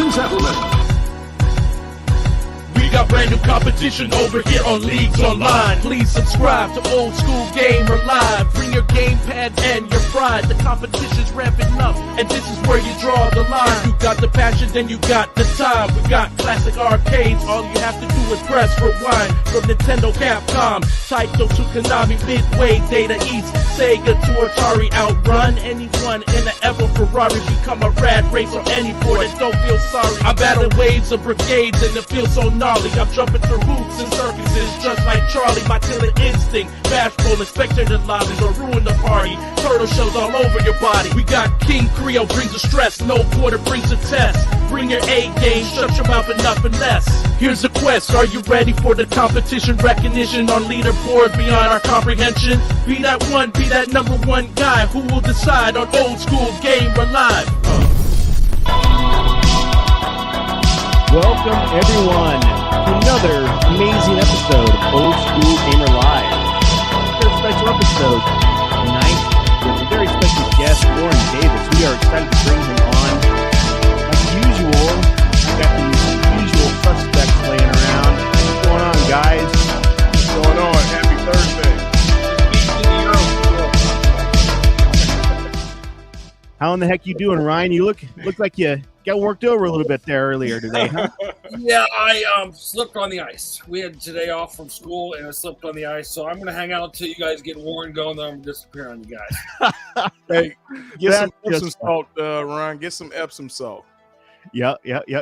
and gentlemen. We got brand new competition over here on Leagues Online. Please subscribe to Old School Gamer Live. Bring your gamepad and your pride. The competition's ramping up, and this is where you draw the line. You got the passion, then you got the time. We got classic arcades. All you have to do is press rewind. From Nintendo, Capcom, Taito to Konami, Midway, Data East, Sega to Atari. Outrun anyone in an ever Ferrari. Become a rad race on any board and don't feel sorry. I'm battling waves of brigades and it feels so gnarly. I'm jumping through hoops and circuses just like Charlie. My killer instinct, bashful and spectator lobbies will ruin the party. Turtle shells all over your body. We got King Creole brings the stress, no quarter brings a test. Bring your A game, shut your mouth enough and less. Here's the quest, are you ready for the competition? Recognition on leaderboard beyond our comprehension. Be that one, be that number one guy who will decide on Old School Gamer Live. Welcome everyone to another amazing episode of Old School Gamer Live. It's a special episode tonight with a very special guest, Warren Davis. We are excited to bring him on. As usual, we've got these usual suspects laying around. What's going on, guys? What's going on? Happy Thursday. How in the heck you doing, Ryan? You look like you got worked over a little bit there earlier today, huh? Yeah, I slipped on the ice. We had today off from school, and I slipped on the ice. So I'm going to hang out until you guys get Warren going, then I'm going to disappear on you guys. Hey, get some That's Epsom just salt, Ryan. Get some Epsom salt. Yeah.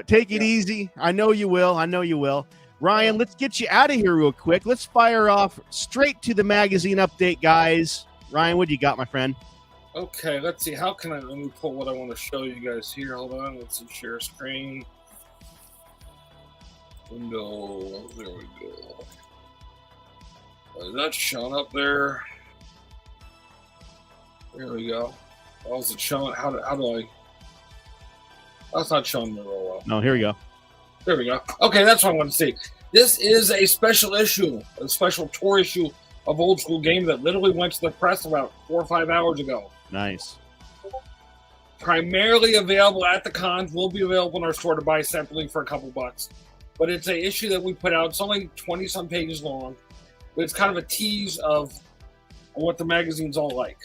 Take it easy. I know you will. Ryan, let's get you out of here real quick. Let's fire off straight to the magazine update, guys. Ryan, what do you got, my friend? Okay, let's see. Let me pull what I want to show you guys here. Hold on. Let's see. Share screen. Window. There we go. That's showing up there. There we go. Oh, is it showing? How do I? That's not showing me real well. No, here we go. There we go. Okay, that's what I want to see. This is a special issue, a special tour issue of Old School Game that literally went to the press about 4 or 5 hours ago. Nice. Primarily available at the cons, will be available in our store to buy separately for a couple bucks. But it's an issue that we put out. It's only 20-some pages long, but it's kind of a tease of what the magazine's all like.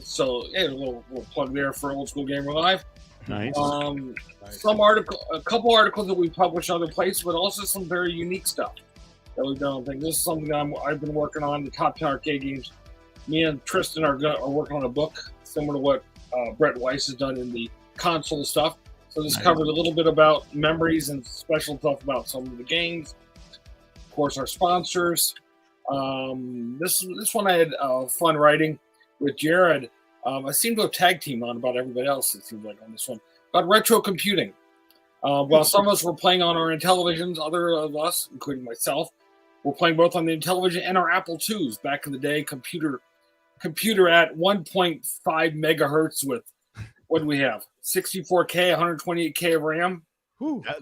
So, yeah, a little plug there for Old School Gamer Live. Nice. A couple articles that we published other places, but also some very unique stuff that we've done. I think this is something that I've been working on, the top 10 arcade games. Me and Tristan are working on a book similar to what Brett Weiss has done in the console stuff. So this covers a little bit about memories and special stuff about some of the games. Of course, our sponsors. This one I had fun writing with Jared. I seem to have tag teamed on about everybody else, it seems like, on this one. About retro computing. While some of us were playing on our Intellivisions, other of us, including myself, were playing both on the Intellivision and our Apple IIs back in the day. Computer at 1.5 megahertz with, what do we have? 64K, 128K of RAM.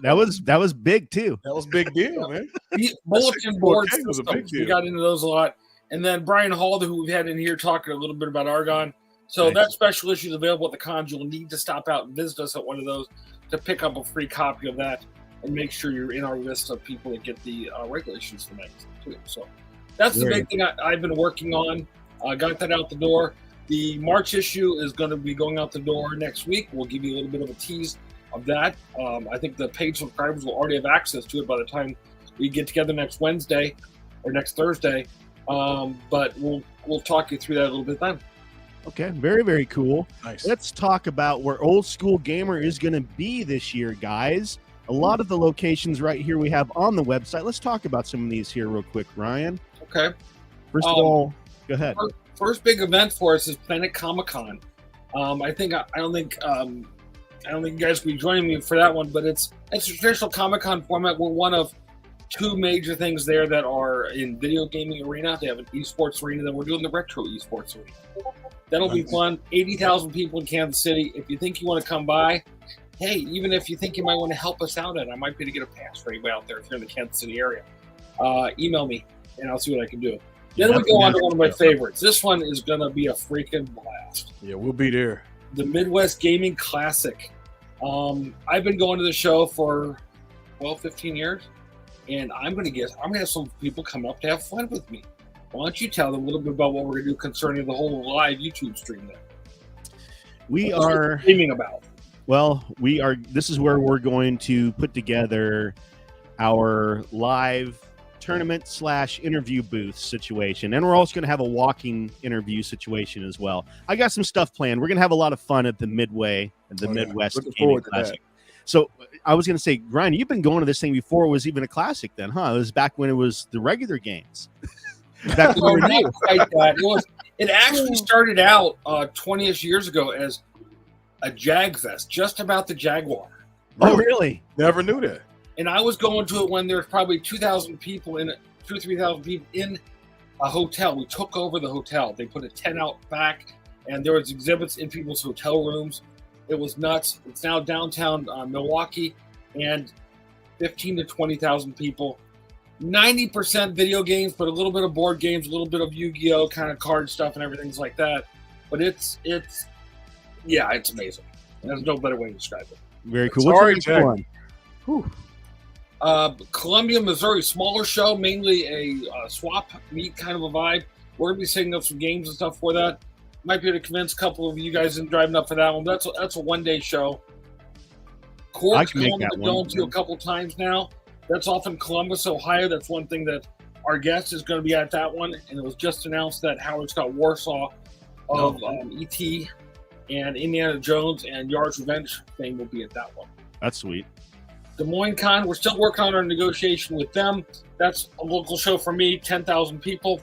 That was big too. That was a big deal, man. The bulletin board was a big deal. We got into those a lot. And then Brian Hall, who we've had in here, talking a little bit about Argon. So that special issue is available at the cons. You'll need to stop out and visit us at one of those to pick up a free copy of that and make sure you're in our list of people that get the regular issues for magazine too. So that's the big thing I've been working on. I got that out the door. The March issue is going to be going out the door next week. We'll give you a little bit of a tease of that. I think the paid subscribers will already have access to it by the time we get together next Wednesday or next Thursday. But we'll talk you through that a little bit then. Okay, very, very cool. Nice. Let's talk about where Old School Gamer is going to be this year, guys. A lot of the locations right here we have on the website. Let's talk about some of these here real quick, Ryan. Okay. First of all, go ahead. First big event for us is Planet Comic-Con. I don't think you guys will be joining me for that one, but it's a traditional Comic-Con format. We're one of two major things there that are in video gaming arena. They have an esports arena, then we're doing the retro esports arena. That'll be fun. 80,000 people in Kansas City. If you think you want to come by, hey, even if you think you might want to help us out I might be able to get a pass for anybody out there if you're in the Kansas City area. Email me, and I'll see what I can do. Then we go on to one of my favorites. This one is going to be a freaking blast. Yeah, we'll be there. The Midwest Gaming Classic. I've been going to the show for 15 years, and I'm gonna have some people come up to have fun with me. Why don't you tell them a little bit about what we're gonna do concerning the whole live YouTube stream there? We What are streaming about. Well, we are. This is where we're going to put together our live tournament / interview booth situation, and we're also going to have a walking interview situation as well. I got some stuff planned. We're going to have a lot of fun at the Midway and the Midwest Looking Gaming forward to Classic. So I was going to say, Ryan, you've been going to this thing before it was even a classic, then, huh? It was back when it was the regular games. Back when we were new. Not quite that. It actually started out 20ish years ago as a Jag Fest, just about the Jaguar. Oh, really? Never knew that. And I was going to it when there was probably 2,000 people in it, 2,000 or 3,000 people in a hotel. We took over the hotel. They put a tent out back, and there was exhibits in people's hotel rooms. It was nuts. It's now downtown Milwaukee, and 15 to 20,000 people. 90% video games, but a little bit of board games, a little bit of Yu-Gi-Oh kind of card stuff and everything's like that. But it's amazing. There's no better way to describe it. Very cool. Sorry, What's your next one? Columbia, Missouri, smaller show, mainly a swap meet kind of a vibe. We're gonna be setting up some games and stuff for that. Might be able to convince a couple of you guys in driving up for that one. That's a 1-day show. Cork's going to a couple times now. That's off in Columbus, Ohio. That's one thing that our guest is going to be at that one. And it was just announced that Howard Scott Warsaw of E.T. and Indiana Jones and Yard's Revenge thing will be at that one. That's sweet. Des Moines Con, we're still working on our negotiation with them. That's a local show for me, 10,000 people.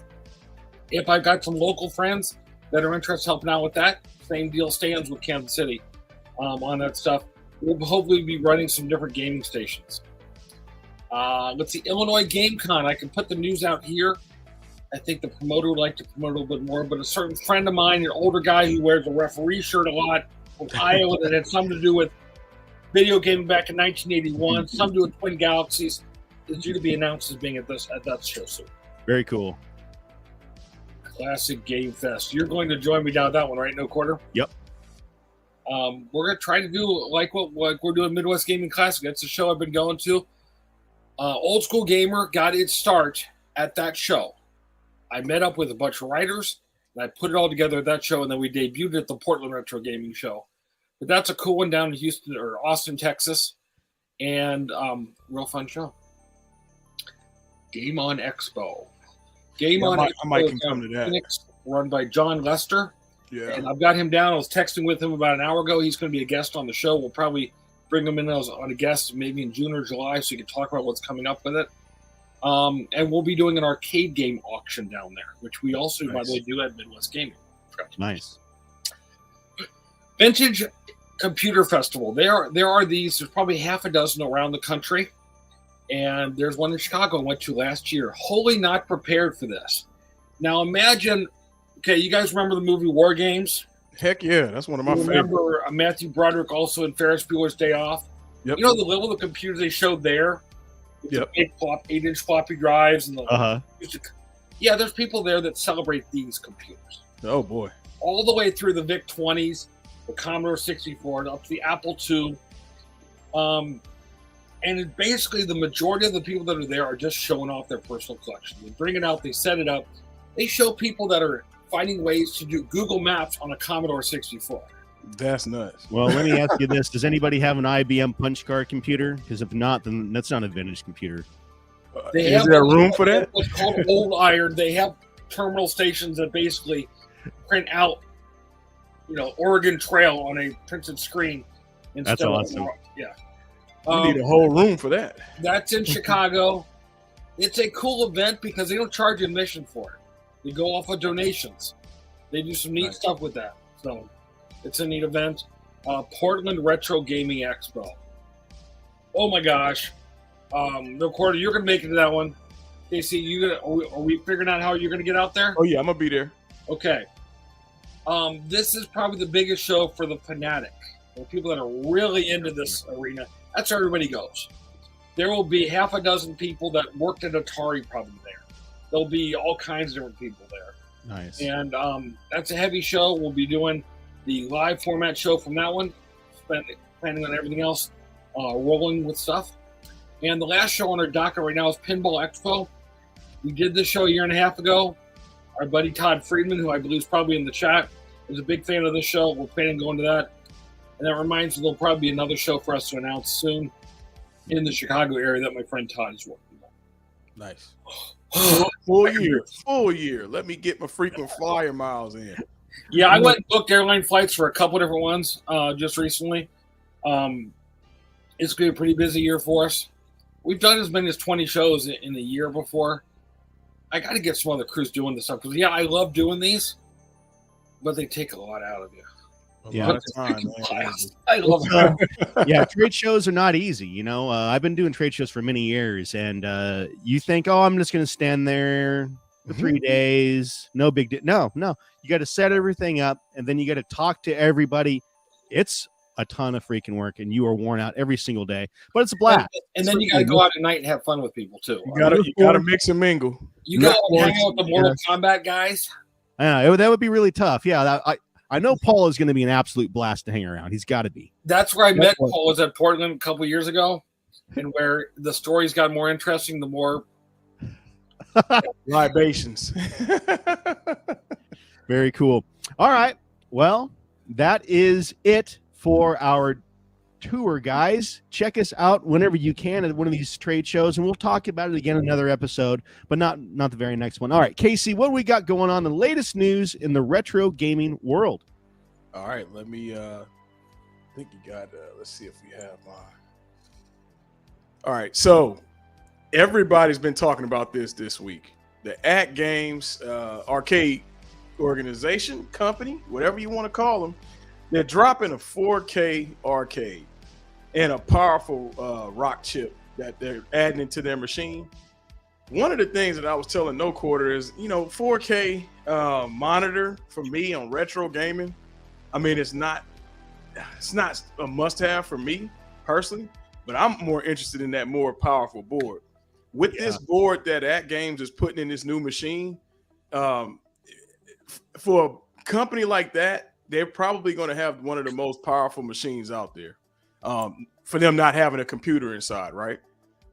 If I've got some local friends that are interested in helping out with that, same deal stands with Kansas City on that stuff. We'll hopefully be running some different gaming stations. Let's see, Illinois Game Con. I can put the news out here. I think the promoter would like to promote a little bit more, but a certain friend of mine, an older guy who wears a referee shirt a lot from Iowa that had something to do with video gaming back in 1981, something to do with Twin Galaxies, is due to be announced as being at that show soon. Very cool. Classic Game Fest. You're going to join me down at that one, right? No quarter? Yep. We're going to try to do like what we're doing Midwest Gaming Classic. That's the show I've been going to. Old School Gamer got its start at that show. I met up with a bunch of writers, and I put it all together at that show, and then we debuted at the Portland Retro Gaming Show. But that's a cool one down in Houston or Austin, Texas, and real fun show. Game On Expo. I might come to that. Phoenix, run by John Lester. Yeah. And I've got him down. I was texting with him about an hour ago. He's going to be a guest on the show. We'll probably bring him in on a guest maybe in June or July so you can talk about what's coming up with it. And we'll be doing an arcade game auction down there, which we also, by the way, do at Midwest Gaming. Nice. Vintage Computer Festival. There are these. There's probably half a dozen around the country. And there's one in Chicago I went to last year. Wholly not prepared for this. Now imagine, okay, you guys remember the movie War Games? Heck yeah, that's one of my favorites. Remember Matthew Broderick also in Ferris Bueller's Day Off? Yep. You know the level of computers they showed there? Yep. 8-inch floppy drives and Uh-huh. Yeah, there's people there that celebrate these computers. Oh boy. All the way through the VIC-20s, the Commodore 64, up to the Apple II. And basically the majority of the people that are there are just showing off their personal collection. They bring it out, they set it up. They show people that are finding ways to do Google Maps on a Commodore 64. That's nuts. Well, let me ask you this. Does anybody have an IBM punch card computer? Because if not, then that's not a vintage computer. Is there room for that? What's called old iron. They have terminal stations that basically print out, Oregon Trail on a printed screen. That's awesome. Yeah. You need a whole room for that. That's in Chicago. It's a cool event because they don't charge admission for it. They go off of donations. They do some neat stuff with that. So it's a neat event. Portland Retro Gaming Expo. Oh my gosh. No quarter, you're going to make it to that one. Casey, are we figuring out how you're going to get out there? Oh yeah, I'm going to be there. Okay. This is probably the biggest show for the fanatic. The people that are really into this arena. That's where everybody goes. There will be half a dozen people that worked at Atari probably there. There'll be all kinds of different people there. Nice. And that's a heavy show. We'll be doing the live format show from that one. Spent planning on everything else rolling with stuff. And the last show on our docket right now is Pinball Expo. We did this show a year and a half ago. Our buddy Todd Friedman, who I believe is probably in the chat, is a big fan of this show. We're planning on going to that. And that reminds me, there'll probably be another show for us to announce soon in the Chicago area that my friend Todd is working on. Nice. Full year. Let me get my frequent flyer miles in. Yeah, I went and booked airline flights for a couple different ones just recently. It's going to be a pretty busy year for us. We've done as many as 20 shows in a year before. I got to get some other crews doing this stuff because, yeah, I love doing these, but they take a lot out of you. Yeah, I love it. Yeah, trade shows are not easy. You know, I've been doing trade shows for many years, and you think, oh, I'm just going to stand there for 3 days. No big deal. No. You got to set everything up, and then you got to talk to everybody. It's a ton of freaking work, and you are worn out every single day, but it's a blast. And then you got to go out at night and have fun with people too. You got to mix and mingle. You got to hang out with the Mortal Kombat guys. Yeah, that would be really tough. Yeah, I know Paul is going to be an absolute blast to hang around. He's got to be. That's where I met Paul. Was at Portland a couple years ago, and where the stories got more interesting, the more libations. Very cool. All right. Well, that is it for our tour, guys. Check us out whenever you can at one of these trade shows, and we'll talk about it again in another episode, but not the very next one. All right, Casey, what do we got going on? The latest news in the retro gaming world. All right, let me I think you got let's see if we have all right, so everybody's been talking about this week. The At Games arcade organization, company, whatever you want to call them, they're dropping a 4K arcade and a powerful rock chip that they're adding into their machine. One of the things that I was telling No Quarter is, 4K monitor for me on retro gaming. I mean, it's not a must-have for me personally, but I'm more interested in that more powerful board. With this board that At Games is putting in this new machine, for a company like that, they're probably going to have one of the most powerful machines out there for them not having a computer inside, right?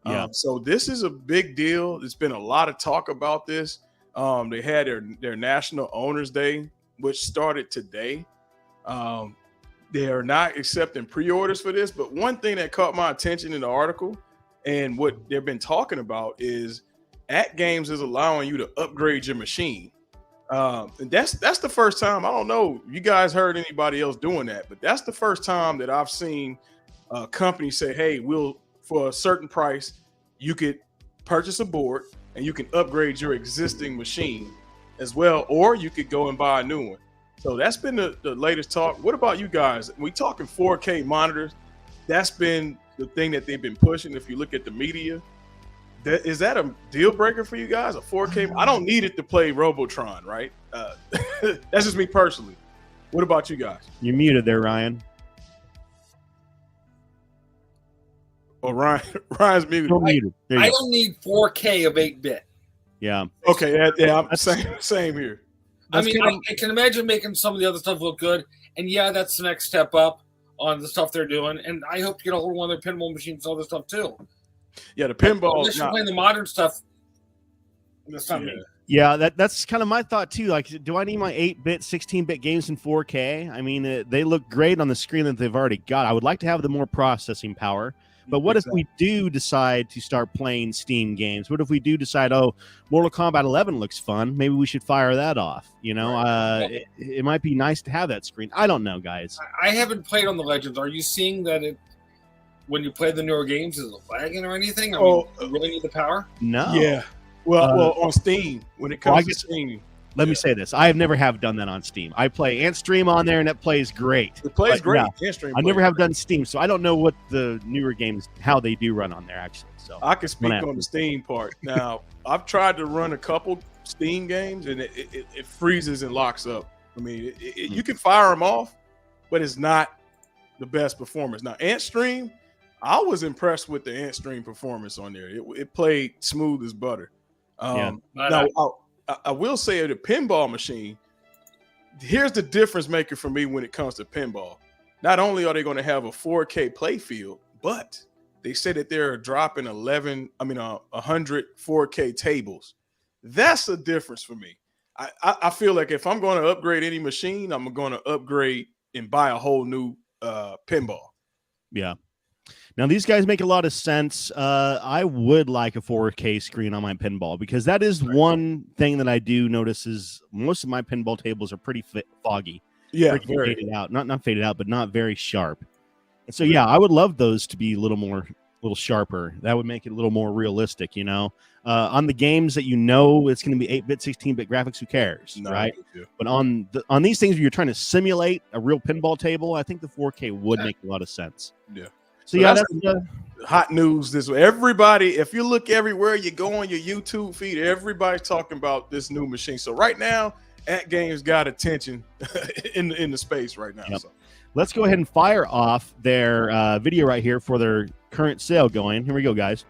Yeah. So this is a big deal. There's been a lot of talk about this. They had their National Owners Day, which started today. They are not accepting pre-orders for this, but one thing that caught my attention in the article and what they've been talking about is At Games is allowing you to upgrade your machine. And that's the first time. I don't know if you guys heard anybody else doing that, but that's the first time that I've seen a company say, hey, for a certain price, you could purchase a board and you can upgrade your existing machine as well, or you could go and buy a new one. So that's been the latest talk. What about you guys? We talking 4K monitors. That's been the thing that they've been pushing. If you look at the media, is that a deal breaker for you guys? A 4K? I don't need it to play Robotron, right? That's just me personally. What about you guys? You're muted there, Ryan. Oh, Ryan's muted. I don't need 4K of 8-bit. Yeah. Okay. Yeah. I'm same here. I mean, I can imagine making some of the other stuff look good, and yeah, that's the next step up on the stuff they're doing. And I hope you get a hold of one of their pinball machines and other stuff too. Yeah, the pinball. Unless you're playing the modern stuff, that's not me. Yeah, that's kind of my thought too. Like, do I need my 8-bit, 16-bit games in 4K? I mean, they look great on the screen that they've already got. I would like to have the more processing power. But what if we do decide to start playing Steam games? What if we do decide, Mortal Kombat 11 looks fun. Maybe we should fire that off. It might be nice to have that screen. I don't know, guys. I haven't played on the Legends. Are you seeing that when you play the newer games, is it lagging or anything? I mean, you really need the power? No. Yeah. Well, on Steam, when it comes to Steam. Let me say this. I have never done that on Steam. I play Antstream on there, and it plays great. It plays great. Yeah, I never have done Steam, so I don't know what the newer games, how they do run on there, actually. So I can speak on the Steam part. Now, I've tried to run a couple Steam games, and it freezes and locks up. I mean, you can fire them off, but it's not the best performance. Now, Antstream, I was impressed with the Antstream performance on there. It played smooth as butter. I will say the pinball machine, here's the difference maker for me when it comes to pinball. not only are they going to have a 4K play field, but they say that they're dropping 100 4K tables. That's a difference for me. I feel like if I'm going to upgrade any machine, I'm going to upgrade and buy a whole new pinball. Yeah. Now, these guys make a lot of sense. I would like a 4K screen on my pinball because that is one thing that I do notice is most of my pinball tables are pretty foggy. Yeah, pretty faded out. Not faded out, but not very sharp. And so, yeah, I would love those to be a little sharper. That would make it a little more realistic, you know. On the games that you know it's going to be 8-bit, 16-bit graphics, who cares, right? But on these things where you're trying to simulate a real pinball table, I think the 4K would make a lot of sense. Yeah. So yeah, that's hot news this way. Everybody, if you look everywhere, you go on your YouTube feed, everybody's talking about this new machine. So right now, At Games got attention in the space right now. Yep. So let's go ahead and fire off their video right here for their current sale going. Here we go, guys.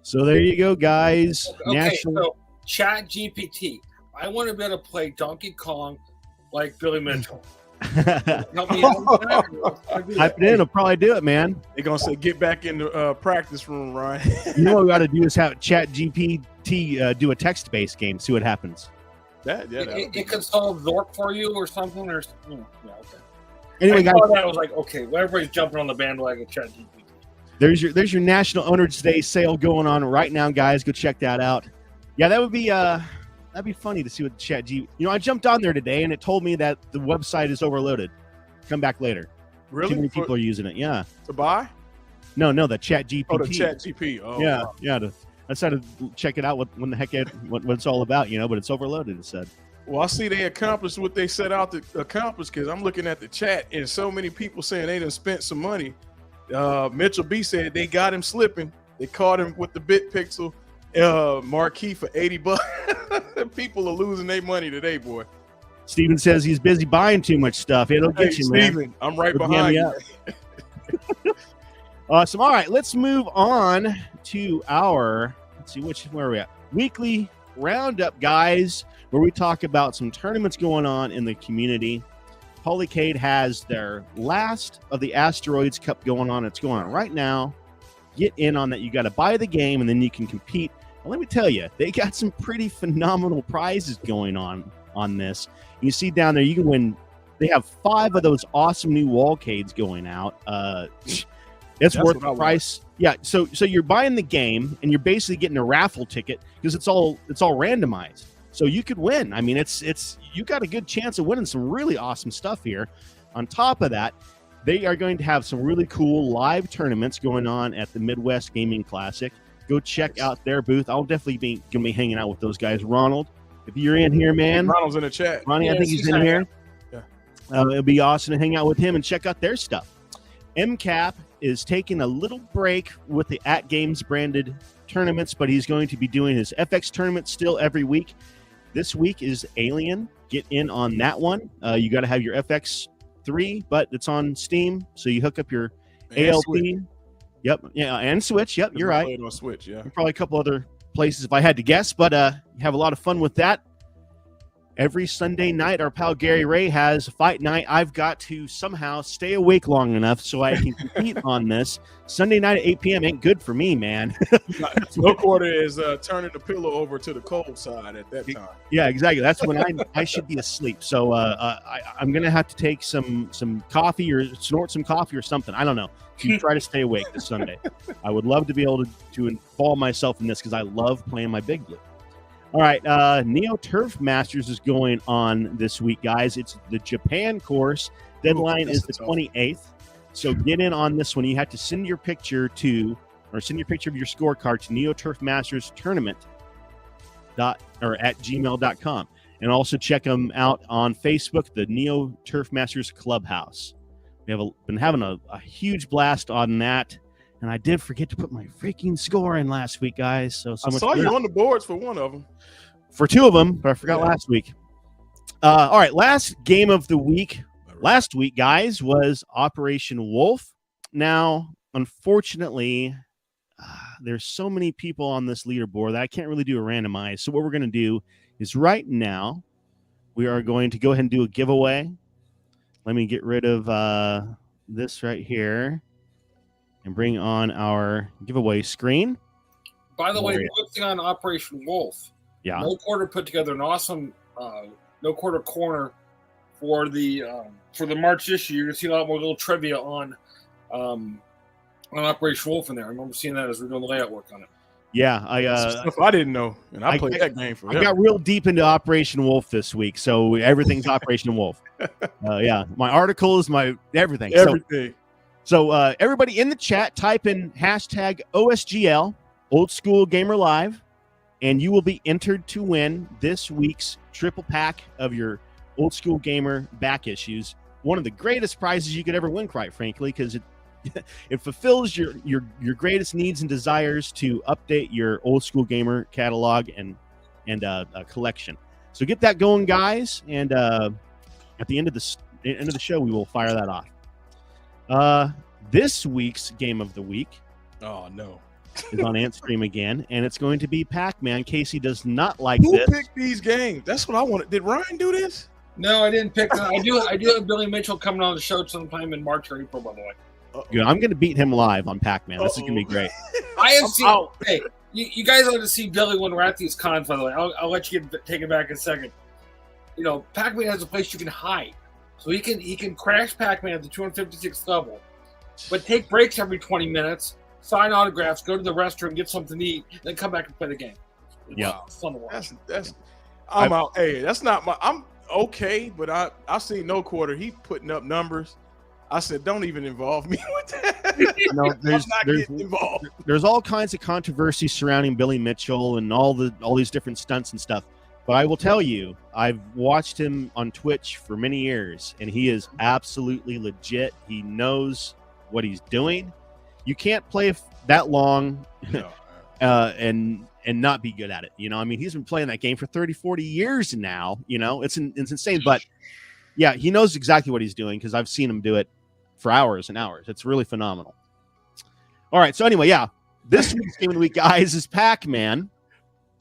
So there you go, guys. Okay, so Chat GPT. I want to be able to play Donkey Kong like Billy Mitchell. Help me out. Type it in. I'll probably do it, man. They're gonna say get back in the practice room, Ryan. You know what we got to do is have Chat GPT do a text-based game. See what happens. It could solve Zork for you or something, or yeah, okay. Anyway, guys, I was like, okay, well, everybody's jumping on the bandwagon. Chat GPT. There's your National Owners Day sale going on right now, guys. Go check that out. Yeah, that'd be funny to see what Chat G. You know, I jumped on there today and it told me that the website is overloaded. Come back later. Really? Too many people are using it. Yeah. To buy? No, the Chat GPT. Oh, the Chat GP. Oh, yeah, wow. yeah. I decided to check it out. What it's all about, you know? But it's overloaded. It said. Well, I see they accomplished what they set out to accomplish because I'm looking at the chat and so many people saying they done spent some money. Mitchell B said they got him slipping. They caught him with the BitPixel marquee for $80. People are losing their money today, boy. Steven says he's busy buying too much stuff. It'll get you, man. Steven, I'm right behind you. Awesome. All right, let's move on to our, where are we at? Weekly roundup, guys, where we talk about some tournaments going on in the community. Polycade has their last of the Asteroids Cup going on. It's going on right now. Get in on that. You got to buy the game, and then you can compete. Well, let me tell you, they got some pretty phenomenal prizes going on this. You see down there, you can win. They have 5 of those awesome new wallcades going out. That's worth the price. Yeah, so you're buying the game, and you're basically getting a raffle ticket because it's all randomized. So you could win. I mean, it's you got a good chance of winning some really awesome stuff here. On top of that, they are going to have some really cool live tournaments going on at the Midwest Gaming Classic. Go check out their booth. I'll definitely gonna be hanging out with those guys. Ronald, if you're in here, man. Ronald's in the chat. Ronnie, yeah, I think he's in here. Yeah. It'll be awesome to hang out with him and check out their stuff. MCAP is taking a little break with the At Games branded tournaments, but he's going to be doing his FX tournament still every week. This week is Alien. Get in on that one. You got to have your FX3, but it's on Steam, so you hook up your and ALP. Switch. Yep, yeah, and Switch. Yep, you're right. On Switch, yeah. And probably a couple other places if I had to guess, but you have a lot of fun with that. Every Sunday night, our pal Gary Ray has a fight night. I've got to somehow stay awake long enough so I can compete on this. Sunday night at 8 p.m. ain't good for me, man. No quarter is turning the pillow over to the cold side at that time. Yeah, exactly. That's when I should be asleep. So I'm going to have to take some coffee or snort some coffee or something. I don't know. To try to stay awake this Sunday. I would love to be able to involve myself in this because I love playing my Big Blue. All right, Neo Turf Masters is going on this week, guys. It's the Japan course. Deadline is the 28th. So get in on this one. You have to send your picture of your scorecard to Neo Turf Masters Tournament at gmail.com. And also check them out on Facebook, the Neo Turf Masters Clubhouse. We have been having a huge blast on that. And I did forget to put my freaking score in last week, guys. So I saw you on the boards for one of them. For 2 of them, but I forgot last week. All right, last game of the week. Last week, guys, was Operation Wolf. Now, unfortunately, there's so many people on this leaderboard that I can't really do a randomize. So what we're going to do is right now, we are going to go ahead and do a giveaway. Let me get rid of this right here. And bring on our giveaway screen. By the way, quick thing on Operation Wolf. Yeah. No Quarter put together an awesome No Quarter corner for the March issue. You're gonna see a lot more little trivia on Operation Wolf in there. I remember seeing that as we're doing the layout work on it. Yeah, stuff I didn't know, and I played that game for. I got real deep into Operation Wolf this week, so everything's Operation Wolf. Yeah, my articles, my everything. Everything. So everybody in the chat, type in hashtag OSGL, Old School Gamer Live, and you will be entered to win this week's triple pack of your Old School Gamer back issues. One of the greatest prizes you could ever win, quite frankly, because it fulfills your greatest needs and desires to update your Old School Gamer catalog and collection. So get that going, guys, and at the end of the show, we will fire that off. This week's game of the week is on Ant Stream again, and it's going to be Pac-Man. Casey does not like this. Who picked these games? That's what I wanted. Did Ryan do this? No, I didn't pick that. I do have Billy Mitchell coming on the show sometime in March or April, by the way. Good. I'm going to beat him live on Pac-Man. This is going to be great. I have seen. Hey, you guys ought to see Billy when we're at these cons. By the way, I'll let you take it back in a second. You know, Pac-Man has a place you can hide, so he can crash Pac-Man at the 256th level, but take breaks every 20 minutes, sign autographs, go to the restroom, get something to eat, then come back and play the game. Yeah, it's fun to watch. I'm out. Hey, that's not my. I'm okay, but I seen No Quarter. He putting up numbers. I said, don't even involve me with that. No, I'm not getting involved. There's all kinds of controversy surrounding Billy Mitchell and all these different stunts and stuff. But I will tell you, I've watched him on Twitch for many years, and he is absolutely legit. He knows what he's doing. You can't play that long and not be good at it. You know, I mean, he's been playing that game for 30, 40 years now. You know, it's insane. But yeah, he knows exactly what he's doing because I've seen him do it for hours and hours. It's really phenomenal. All right. So anyway, yeah, this week's game of the week, guys, is Pac-Man.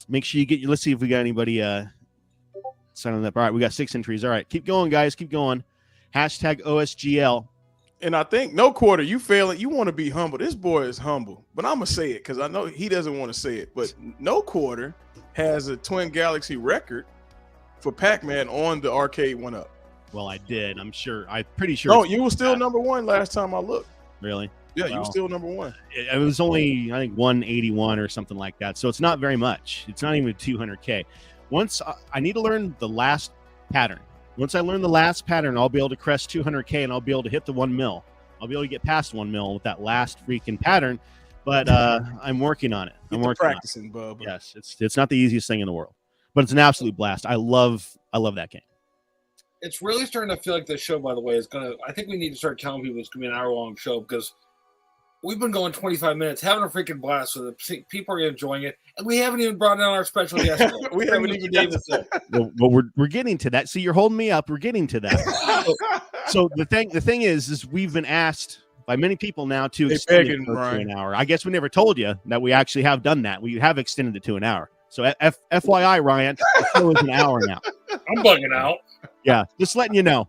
Make sure you get. Let's see if we got anybody signing up. All right, we got 6 entries. All right, keep going, guys. Keep going. Hashtag OSGL. And I think No Quarter, you failing. You want to be humble. This boy is humble, but I'm gonna say it because I know he doesn't want to say it. But No Quarter has a Twin Galaxy record for Pac-Man on the arcade 1-Up. Well, I did. I'm pretty sure. No, you were still number one last time I looked. Really? Yeah, you were still number one. It was only, I think, 181 or something like that. So it's not very much. It's not even 200K. Once I need to learn the last pattern. Once I learn the last pattern, I'll be able to crest 200K and I'll be able to hit the 1 mil. I'll be able to get past 1 mil with that last freaking pattern. But I'm working on it. I'm working practicing, Bub. Yes, it's not the easiest thing in the world, but it's an absolute blast. I love that game. It's really starting to feel like this show, by the way, is going to. I think we need to start telling people it's going to be an hour-long show because we've been going 25 minutes, having a freaking blast with it. People are enjoying it, and we haven't even brought down our special guest. We haven't even Davis. Well, we're getting to that. See, you're holding me up. We're getting to that. so the thing is we've been asked by many people now to extend it to an hour. I guess we never told you that we actually have done that. We have extended it to an hour. So FYI, Ryan, the show is an hour now. I'm bugging out. Yeah, just letting you know.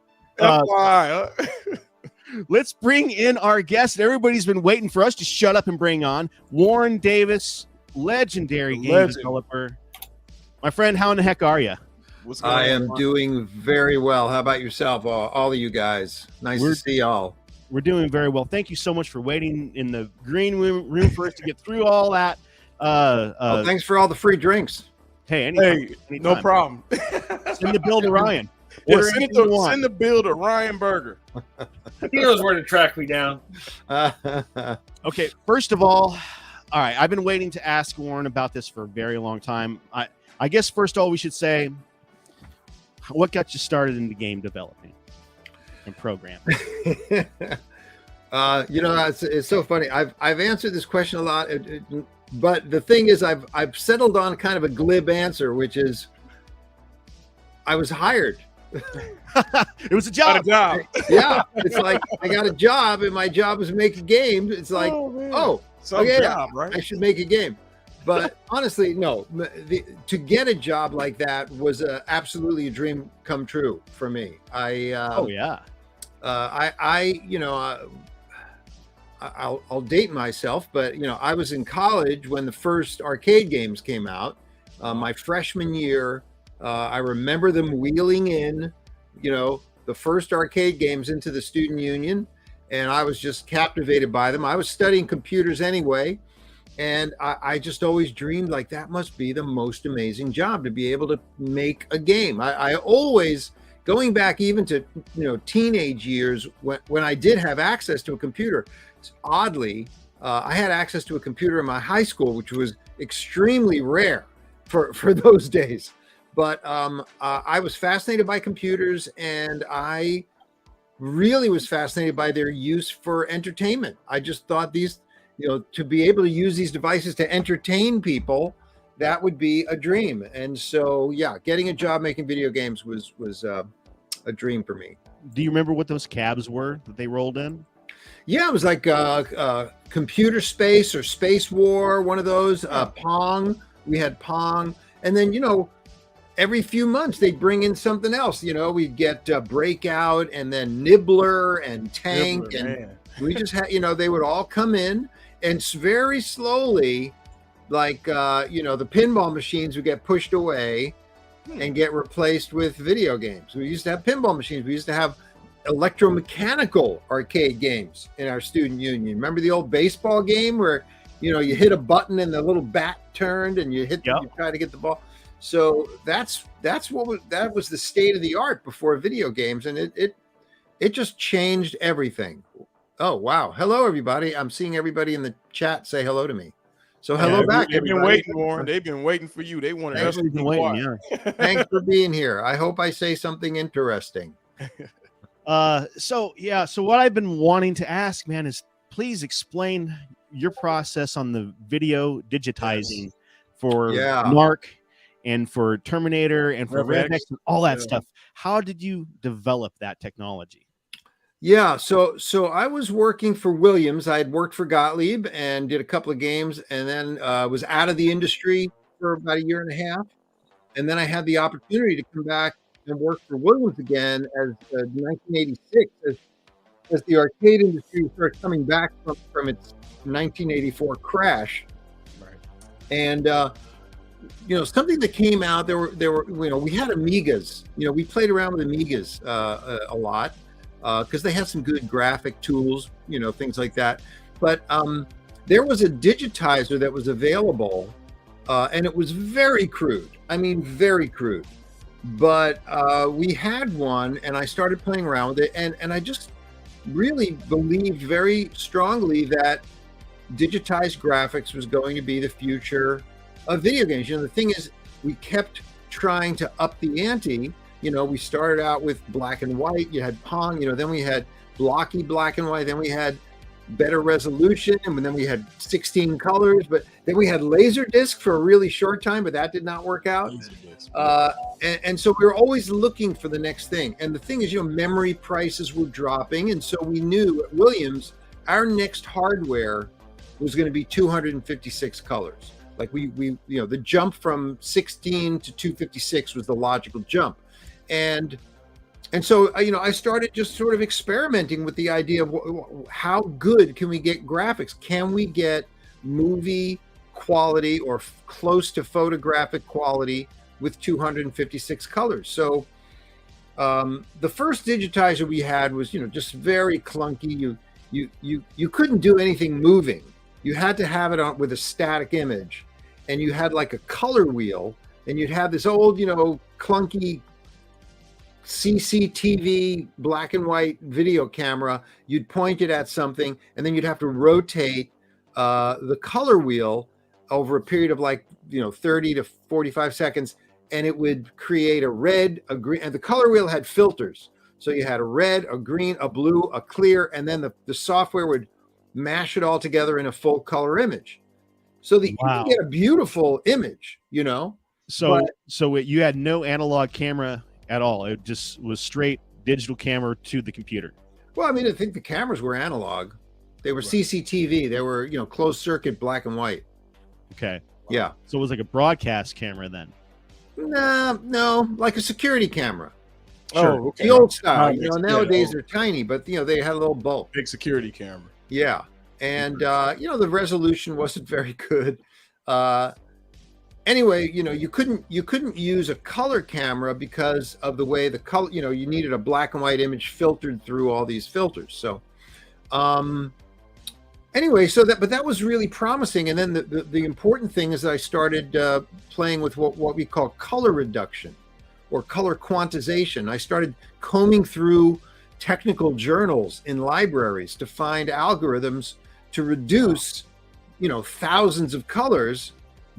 Let's bring in our guest. Everybody's been waiting for us to shut up and bring on Warren Davis, legendary game developer. My friend, how in the heck are you? I am doing very well. How about yourself, all of you guys? Nice to see y'all. We're doing very well. Thank you so much for waiting in the green room for us to get through all that. Thanks for all the free drinks. Hey, anytime. No problem. Send the bill to Ryan. Yeah, send the bill to Ryan Berger. He knows where to track me down. Okay, first of all right, I've been waiting to ask Warren about this for a very long time. I guess first of all, we should say, what got you started in the game developing and programming? It's so funny. I've answered this question a lot, but the thing is, I've settled on kind of a glib answer, which is, I was hired. It was a job. Yeah, it's like I got a job, and my job was making games. It's like, job, right? I should make a game. But honestly, no. To get a job like that was absolutely a dream come true for me. I'll date myself, but I was in college when the first arcade games came out. My freshman year, I remember them wheeling in, the first arcade games into the student union, and I was just captivated by them. I was studying computers anyway, and I just always dreamed like that must be the most amazing job, to be able to make a game. I always, going back even to teenage years, when I did have access to a computer, oddly, I had access to a computer in my high school, which was extremely rare for those days. But I was fascinated by computers, and I really was fascinated by their use for entertainment. I just thought these, to be able to use these devices to entertain people, that would be a dream. And so, yeah, getting a job making video games was a dream for me. Do you remember what those cabs were that they rolled in? Yeah, it was like Computer Space or Space War, one of those. Pong. We had Pong. And then, every few months they'd bring in something else. You know, we'd get Breakout and then Nibbler and Tank, and we just had, you know, they would all come in, and very slowly, like you know, the pinball machines would get pushed away and get replaced with video games. We used to have pinball machines. We used to have electromechanical arcade games in our student union. Remember the old baseball game where, you know, you hit a button and the little bat turned and you hit, you try to get the ball. So that was the state of the art before video games, and it just changed everything. Oh wow! Hello everybody. I'm seeing everybody in the chat say hello to me. So hello back. They've been waiting, Warren. They've been waiting for you. They wanted us to be waiting. Yeah. Thanks for being here. I hope I say something interesting. So what I've been wanting to ask, man, is please explain your process on the video digitizing for NARC and for Terminator and for REV X and all that stuff. How did you develop that technology? Yeah, so I was working for Williams. I had worked for Gottlieb and did a couple of games, and then was out of the industry for about a year and a half. And then I had the opportunity to come back and work for Williams again as 1986, as the arcade industry started coming back from its 1984 crash. Right. And you know, something that came out, there were you know, we had Amigas. You know, we played around with Amigas a lot because they had some good graphic tools, you know, things like that. But there was a digitizer that was available, and it was very crude. I mean, very crude. But we had one, and I started playing around with it, and I just really believed very strongly that digitized graphics was going to be the future of video games. You know, the thing is, we kept trying to up the ante. You know, we started out with black and white. You had Pong, you know, then we had blocky black and white, then we had better resolution, and then we had 16 colors, but then we had Laserdisc for a really short time, but that did not work out. And so we were always looking for the next thing. And the thing is, you know, memory prices were dropping, and so we knew at Williams our next hardware was going to be 256 colors. Like we you know, the jump from 16 to 256 was the logical jump. And so, you know, I started just sort of experimenting with the idea of how good can we get graphics? Can we get movie quality or close to photographic quality with 256 colors? So the first digitizer we had was, you know, just very clunky. You couldn't do anything moving. You had to have it on with a static image, and you had like a color wheel, and you'd have this old, you know, clunky CCTV black and white video camera. You'd point it at something, and then you'd have to rotate the color wheel over a period of, like, you know, 30 to 45 seconds, and it would create a red, a green, and the color wheel had filters. So you had a red, a green, a blue, a clear, and then the software would mash it all together in a full color image. So you can get a beautiful image, you know. So you had no analog camera at all. It just was straight digital camera to the computer. Well, I mean, I think the cameras were analog. They were CCTV. They were, you know, closed circuit black and white. Okay. Yeah. So it was like a broadcast camera then? No, like a security camera. Sure. Oh, okay. The old style. You know, nowadays they're tiny, but, you know, they had a little bulk. Big security camera. Yeah. And, you know, the resolution wasn't very good. Anyway, you know, you couldn't use a color camera because of the way the color, you know, you needed a black and white image filtered through all these filters. So, anyway, but that was really promising. And then the important thing is that I started playing with what we call color reduction or color quantization. I started combing through technical journals in libraries to find algorithms to reduce, you know, thousands of colors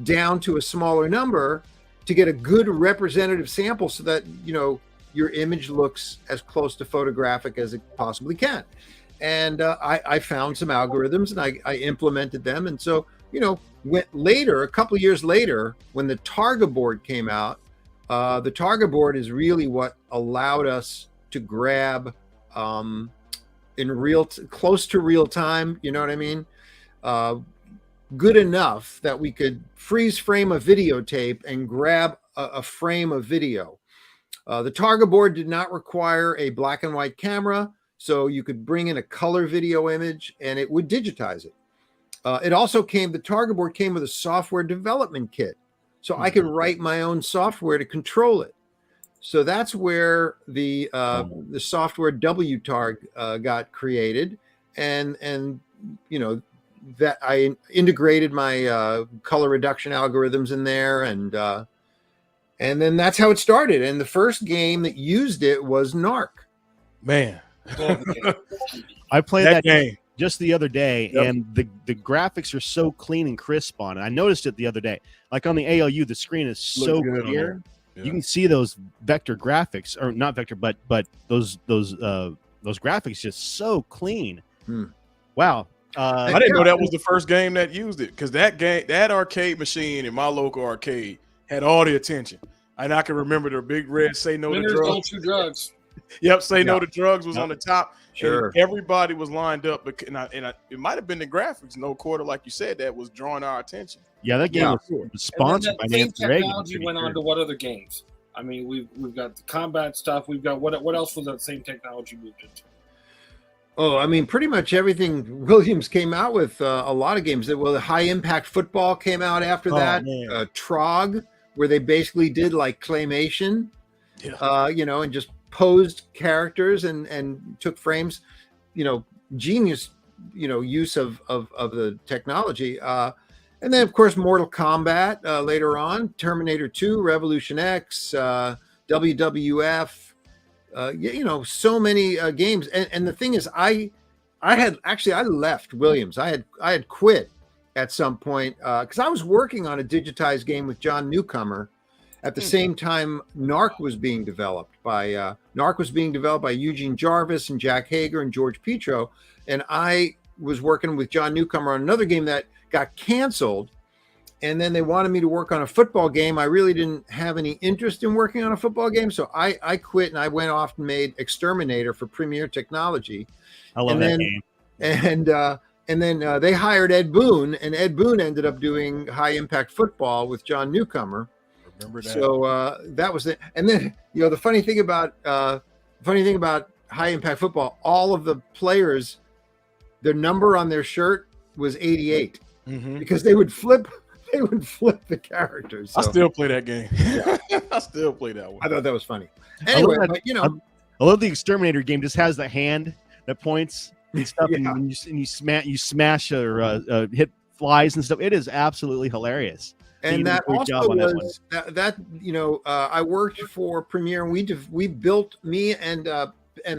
down to a smaller number to get a good representative sample so that, you know, your image looks as close to photographic as it possibly can. And I found some algorithms, and I implemented them. And so, you know, a couple of years later, when the Targa board came out, the Targa board is really what allowed us to grab in close to real time, you know what I mean? Good enough that we could freeze frame a videotape and grab a frame of video. The Targa board did not require a black and white camera, so you could bring in a color video image and it would digitize it. It also the Targa board came with a software development kit, so I could write my own software to control it. So that's where the software WTarg got created, and you know, that I integrated my color reduction algorithms in there, and then that's how it started. And the first game that used it was Narc. Man, I played that game just the other day, and the graphics are so clean and crisp on it. I noticed it the other day. Like on the ALU, the screen is so clear. Yeah. You can see those vector graphics, or not vector, but those graphics just so clean. Wow. I didn't know that was the first game that used it, because that arcade machine in my local arcade had all the attention. And I can remember the big red "Say No to Drugs." Don't do drugs. Yep, "Say No to Drugs" was on the top. Sure. And everybody was lined up, it might have been the graphics, no quarter, like you said, that was drawing our attention. Yeah, that game was sponsored by Nancy Reagan. Technology went on to what other games? I mean, we've got the combat stuff. We've got what else was that same technology moved into? Oh, I mean, pretty much everything Williams came out with. A lot of games. Well, the High Impact Football came out after that. Trog, where they basically did like claymation, you know, and just posed characters and took frames. You know, genius, you know, use of the technology. And then, of course, Mortal Kombat later on, Terminator 2, Revolution X, WWF. You know, so many games. And the thing is, I left Williams. I had quit at some point because I was working on a digitized game with John Newcomer at the same time Narc was being developed by Eugene Jarvis and Jack Hager and George Petro, and I was working with John Newcomer on another game that got canceled. And then they wanted me to work on a football game. I really didn't have any interest in working on a football game. So I quit and I went off and made Exterminator for Premier Technology. I love that game. And then they hired Ed Boon, and Ed Boon ended up doing High Impact Football with John Newcomer. Remember that? So that was it. And then, you know, the funny thing about High Impact Football, all of the players, their number on their shirt was 88 because they would flip the characters. So. I still play that game. I still play that one. I thought that was funny. Anyway, but, you know, I love the Exterminator game. Just has the hand that points and stuff, and you smash or hit flies and stuff. It is absolutely hilarious. And that also was that you know, I worked for Premiere, and we built, me and a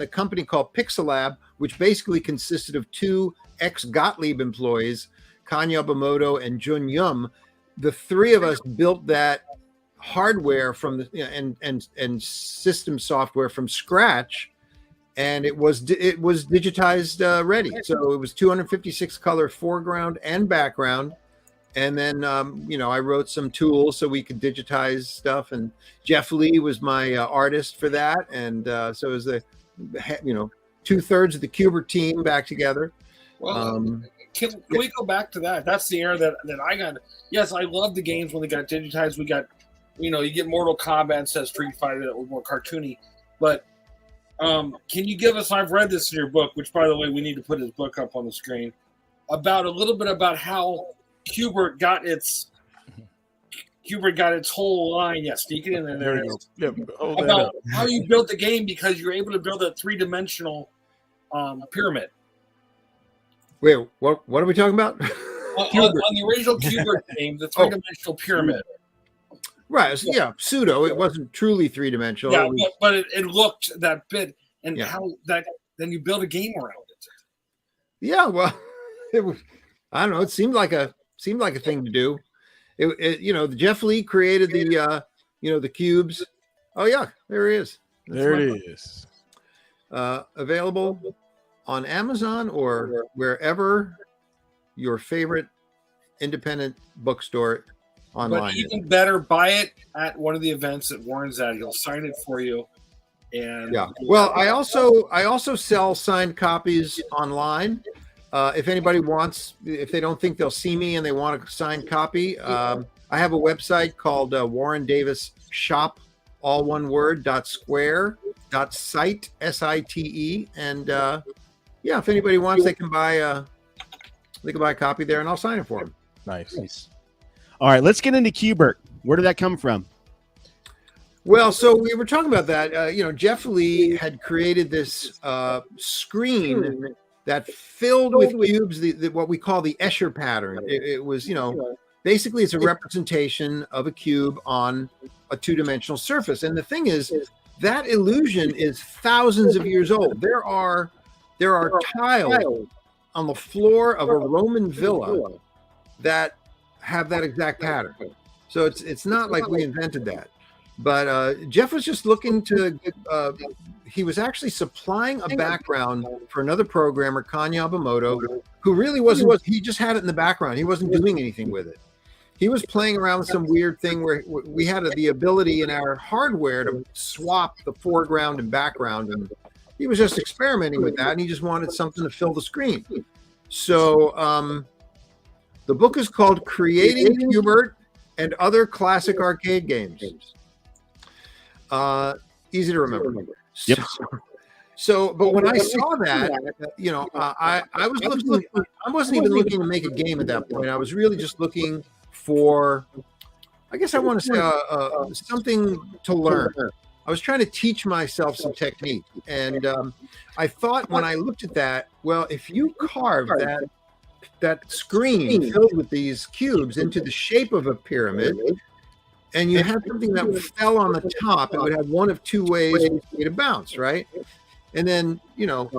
company called Pixelab, which basically consisted of two ex-Gottlieb employees, Kanya Bamoto and Jun Yum. The three of us built that hardware from the and system software from scratch, and it was digitized ready. So it was 256 color foreground and background. And then you know, I wrote some tools so we could digitize stuff. And Jeff Lee was my artist for that. And so it was the 2/3 of the Q-BERT team back together. Well, can we go back to that? That's the era that I got. Yes, I love the games when they got digitized. We got, you know, you get Mortal Kombat instead of Street Fighter that was more cartoony. But can you give us, I've read this in your book, which, by the way, we need to put his book up on the screen, about a little bit about how Q-BERT got its whole line. Yeah, sneak it in there. There it is. Yeah, about how you built the game, because you're able to build a 3-dimensional pyramid. Wait, what are we talking about? on the original Q-BERT game, the 3-dimensional pyramid. Right. So, yeah, pseudo. It wasn't truly 3-dimensional. Yeah, but it looked that bit, and how that then you build a game around it. Yeah, well, it was. I don't know. It seemed like a thing to do. It you know, Jeff Lee created the the cubes. Oh yeah, there he is. There it is. Available on Amazon or wherever your favorite independent bookstore online. But even better, buy it at one of the events that Warren's at. He'll sign it for you. And yeah. Well, I also sell signed copies online. If anybody wants, if they don't think they'll see me and they want a signed copy, I I have a website called Warren Davis Shop, all one word, .square.site, SITE. And yeah, if anybody wants, they can buy a copy there, and I'll sign it for them. Nice. All right, let's get into Q-BERT. Where did that come from? Well, so we were talking about that. Jeff Lee had created this screen that filled with cubes, what we call the Escher pattern. It was, basically it's a representation of a cube on a two-dimensional surface. And the thing is, that illusion is thousands of years old. There are tiles on the floor of a Roman villa that have that exact pattern. So it's not like we invented that. But Jeff was just looking to, he was actually supplying a background for another programmer, Kan Yamamoto, who really wasn't, he just had it in the background. He wasn't doing anything with it. He was playing around with some weird thing where we had the ability in our hardware to swap the foreground and background. And he was just experimenting with that. And he just wanted something to fill the screen. So the book is called Creating Q-BERT and Other Classic Arcade Games. Easy to remember. Yep. So, but when I saw that, I was looking. I wasn't even looking to make a game at that point. I was really just looking for, I guess I want to say, something to learn. I was trying to teach myself some technique, and I thought when I looked at that, well, if you carve that screen filled with these cubes into the shape of a pyramid, and you had something that fell on the top, it would have one of two ways to bounce, right? And then,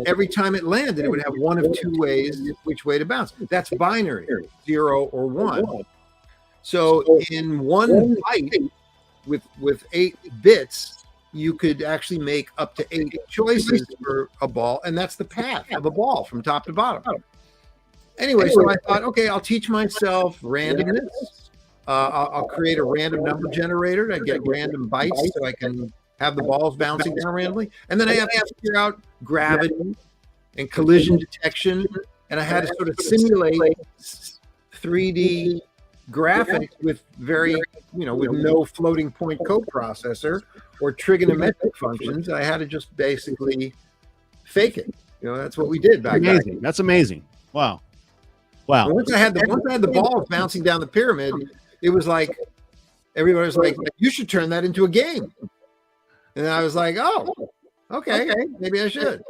every time it landed, it would have one of two ways which way to bounce. That's binary, 0 or 1. So in one byte with 8 bits, you could actually make up to 8 choices for a ball, and that's the path of a ball from top to bottom. Anyway, so I thought, okay, I'll teach myself randomness. I'll create a random number generator to get random bytes so I can have the balls bouncing down randomly. And then I have to figure out gravity and collision detection. And I had to sort of simulate 3D graphics with with no floating point code processor or trigonometric functions. I had to just basically fake it. That's what we did back then. That's amazing. Wow. Once I had the balls bouncing down the pyramid, it was like everybody was like, "You should turn that into a game." And I was like, "Oh, okay, maybe I should."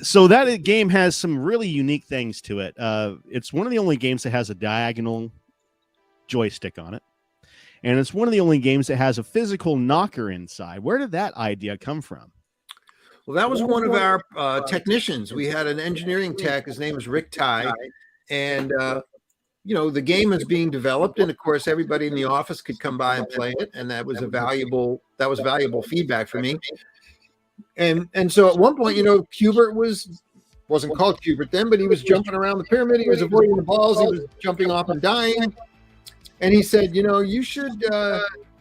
So that game has some really unique things to it. It's one of the only games that has a diagonal joystick on it, and it's one of the only games that has a physical knocker inside. Where did that idea come from? Well, that was one of our technicians. We had an engineering tech. His name was Rick Ty, and the game is being developed, and of course, everybody in the office could come by and play it, and that was valuable feedback for me. And so at one point, Q-BERT wasn't called Q-BERT then, but he was jumping around the pyramid. He was avoiding the balls. He was jumping off and dying. And he said, you should,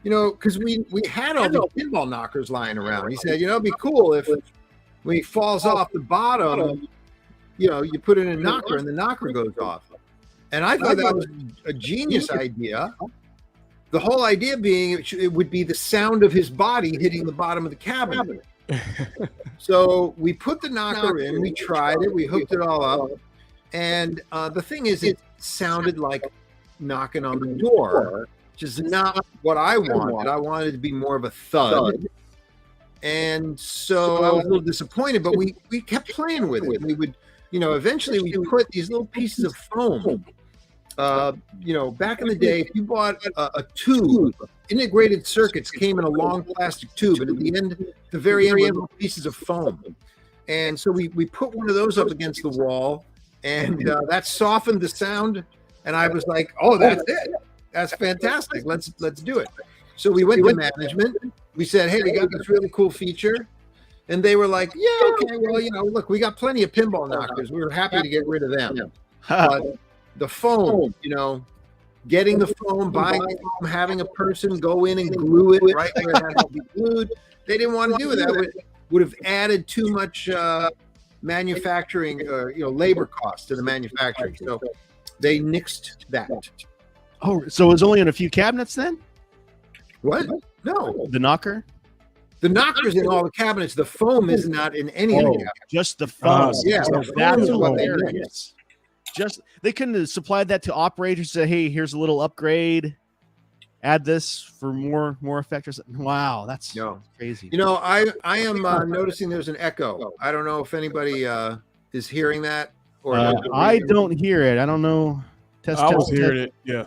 because we had all the pinball knockers lying around. He said, it'd be cool if when he falls off the bottom, you put in a knocker and the knocker goes off. And I thought that was a genius idea. The whole idea being it would be the sound of his body hitting the bottom of the cabinet. So we put the knocker in, we tried it, we hooked it all up. And the thing is, it sounded like knocking on the door, which is not what I wanted. I wanted it to be more of a thud. And so I was a little disappointed, but we kept playing with it. We would, eventually we put these little pieces of foam. Back in the day, if you bought a tube, integrated circuits came in a long plastic tube, and at the very end, were little pieces of foam. And so we put one of those up against the wall, and that softened the sound. And I was like, "Oh, that's it. That's fantastic. Let's do it." So we went to management. We said, "Hey, we got this really cool feature," and they were like, "Yeah, okay. Well, look, we got plenty of pinball knockers. We were happy to get rid of them." But the foam, getting the foam, buying the foam, having a person go in and glue it right where it has to be glued. They didn't want to do that. Would have added too much manufacturing or labor cost to the manufacturing. So they nixed that. Oh, so it was only in a few cabinets then? What? No. The knocker? The knocker's in all the cabinets. The foam is not in any of the cabinets. Just the foam. Yeah, Oh, the that's foam is what they hilarious. Just they couldn't have supplied that to operators. Say, hey, here's a little upgrade. Add this for more effect or something. Wow, that's crazy. You know, I am noticing there's an echo. I don't know if anybody is hearing that or I don't hear it. I don't know. I was hearing it. Yeah,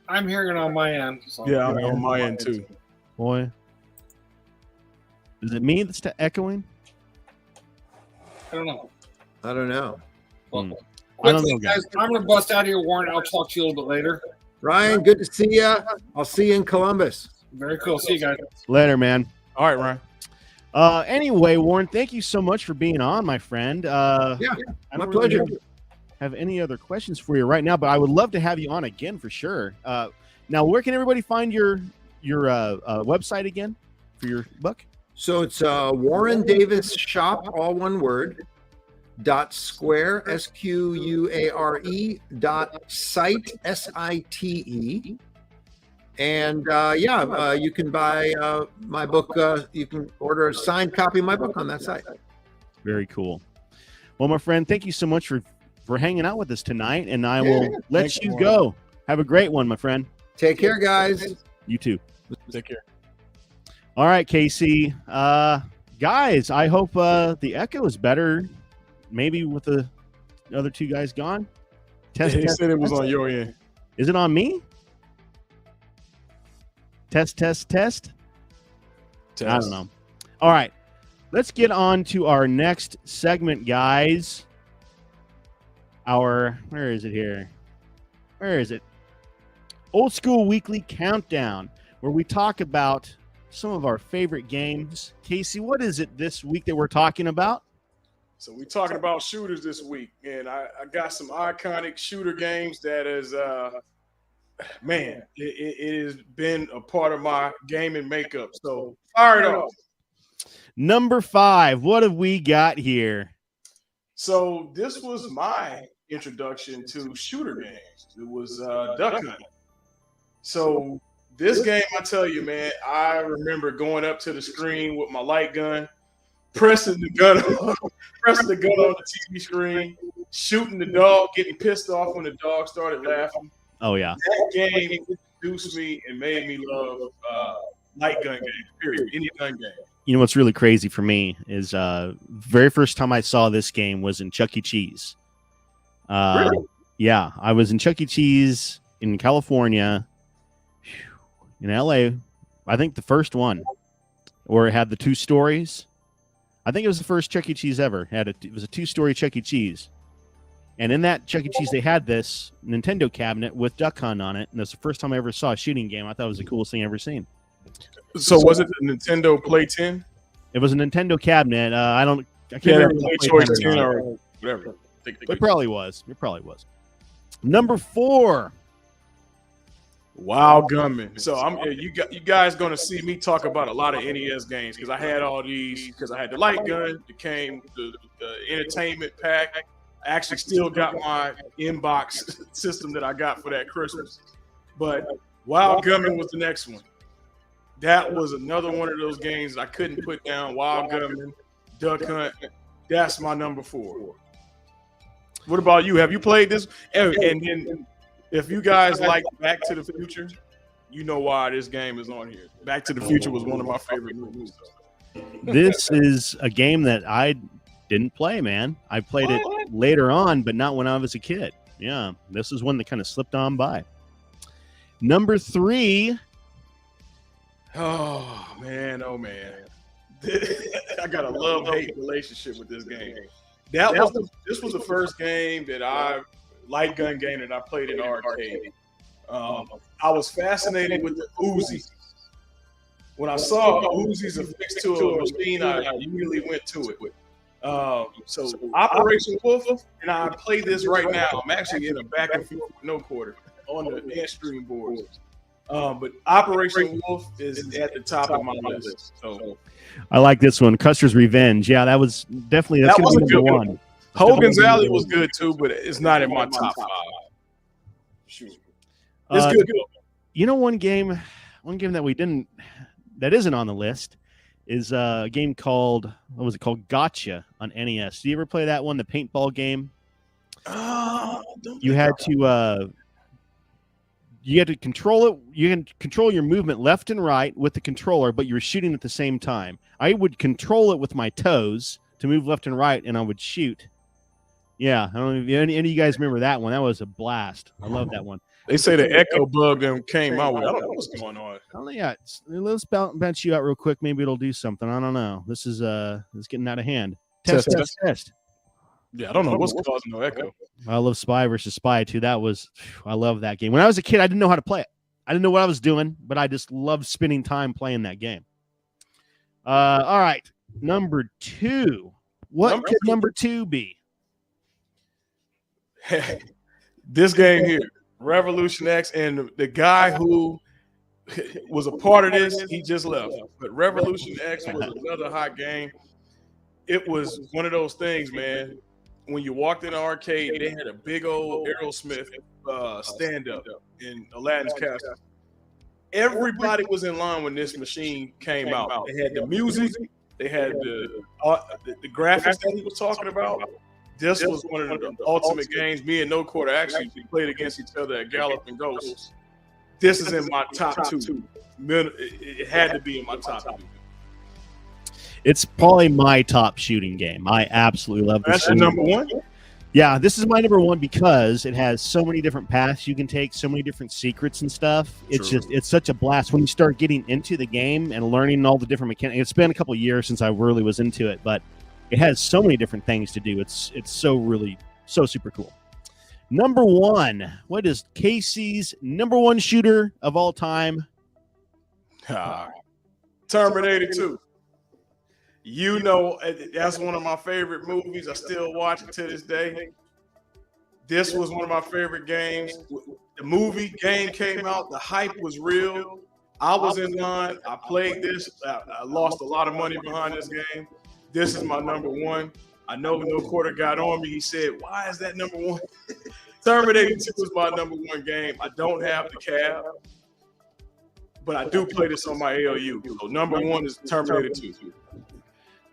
I'm hearing it on my end. So. yeah, I'm on my end too. Boy, is it me that's echoing? I don't know. I don't know. Hmm. Quickly, I don't know, guys. I'm gonna bust out of here, Warren. I'll talk to you a little bit later. Ryan, good to see you. I'll see you in Columbus. Very cool. See you guys later, man. All right, Ryan. Anyway, Warren, thank you so much for being on, my friend. Yeah, my pleasure. Have any other questions for you right now, but I would love to have you on again for sure. Now, where can everybody find your website again for your book? So it's Warren Davis Shop, all one word, .square, SQUARE, .site, SITE. And you can buy my book. You can order a signed copy of my book on that site. Very cool. Well, my friend, thank you so much for hanging out with us tonight, and I will let you go. Have a great one, my friend. Take care, guys. You too. Take care. All right, Casey. Guys, I hope the echo is better. Maybe with the other two guys gone. He said it was on your end. Is it on me? Test. I don't know. All right. Let's get on to our next segment, guys. Where is it here? Where is it? Old School Weekly Countdown, where we talk about some of our favorite games. Casey, what is it this week that we're talking about? So we're talking about shooters this week, and I got some iconic shooter games that is, man, it has been a part of my gaming makeup. So fire it off. Number 5, what have we got here? So this was my introduction to shooter games. It was Duck Hunt. So this game, I tell you, man, I remember going up to the screen with my light gun, pressing the gun on the TV screen, shooting the dog, getting pissed off when the dog started laughing. Oh, yeah. That game introduced me and made me love light gun games, period. Any gun game. You know what's really crazy for me is very first time I saw this game was in Chuck E. Cheese. Really? Yeah, I was in Chuck E. Cheese in California, in LA. I think the first one, where it had the 2 stories. I think it was the first Chuck E. Cheese ever. It was a 2-story Chuck E. Cheese. And in that Chuck E. Cheese, they had this Nintendo cabinet with Duck Hunt on it. And that's the first time I ever saw a shooting game. I thought it was the coolest thing I've ever seen. So was it the Nintendo Play 10? It was a Nintendo cabinet. I can't remember. Play Choice 10 or whatever. It probably was. Number 4. Wild Gunman. So you guys going to see me talk about a lot of NES games because I had all these, because I had the light gun, it came the entertainment pack. I actually still got my inbox system that I got for that Christmas. But Wild Gunman was the next one. That was another one of those games I couldn't put down. Wild Gunman, Duck Hunt. That's my number 4. What about you? Have you played this? And then if you guys like Back to the Future, you know why this game is on here. Back to the Future was one of my favorite movies. This is a game that I didn't play, man. I played it later on, but not when I was a kid. Yeah, this is one that kind of slipped on by. Number 3. Oh man. I got a love-hate relationship with this game. This was the first game that light gun game that I played in arcade. I was fascinated with the Uzis. When I saw Uzis affixed to a machine, I immediately went to it. So Operation Wolf, and I play this right now. I'm actually in a back and forth with no quarter on the end stream boards. But Operation Wolf is at the top of my list. So I like this one, Custer's Revenge. Yeah, that's going to be number 1. Hogan's Alley was good too, but it's not in my top 5. Shoot. It's good. You know, one game that isn't on the list is a game called, what was it called? Gotcha on NES. Do you ever play that one, the paintball game? You had to control it. You can control your movement left and right with the controller, but you were shooting at the same time. I would control it with my toes to move left and right, and I would shoot. Yeah, I don't know if any of you guys remember that one. That was a blast. I love that one. They say the echo bug them came out with. I don't know what's going on. Oh yeah, let's bounce you out real quick. Maybe it'll do something. I don't know. This is it's getting out of hand. Test. Yeah, I don't know what's causing no echo. I love Spy versus Spy too. I love that game. When I was a kid, I didn't know how to play it. I didn't know what I was doing, but I just loved spending time playing that game. All right, number 2. What could number 2 be? This game here, Revolution X, and the guy who was a part of this, he just left. But Revolution X was another hot game. It was one of those things, man. When you walked in the arcade, they had a big old Aerosmith stand-up in Aladdin's Castle. Everybody was in line when this machine came out. They had the music, they had the graphics that he was talking about. This was one of the ultimate games. Me and No Quarter actually played against each other at Gallop and Ghost. This is in my top 2. It had to be in my top 2. It's probably my top shooting game. I absolutely love this. That's your number 1? Yeah, this is my number 1 because it has so many different paths you can take, so many different secrets and stuff. It's such a blast when you start getting into the game and learning all the different mechanics. It's been a couple of years since I really was into it, but it has so many different things to do. It's so super cool. Number 1. What is Casey's number 1 shooter of all time? Terminator 2. You know, that's one of my favorite movies. I still watch it to this day. This was one of my favorite games. The movie game came out. The hype was real. I was in line. I played this. I lost a lot of money behind this game. This is my number 1. I know No Quarter got on me. He said, why is that number 1? Terminator 2 is my number 1 game. I don't have the cab, but I do play this on my ALU. So number 1 is Terminator 2.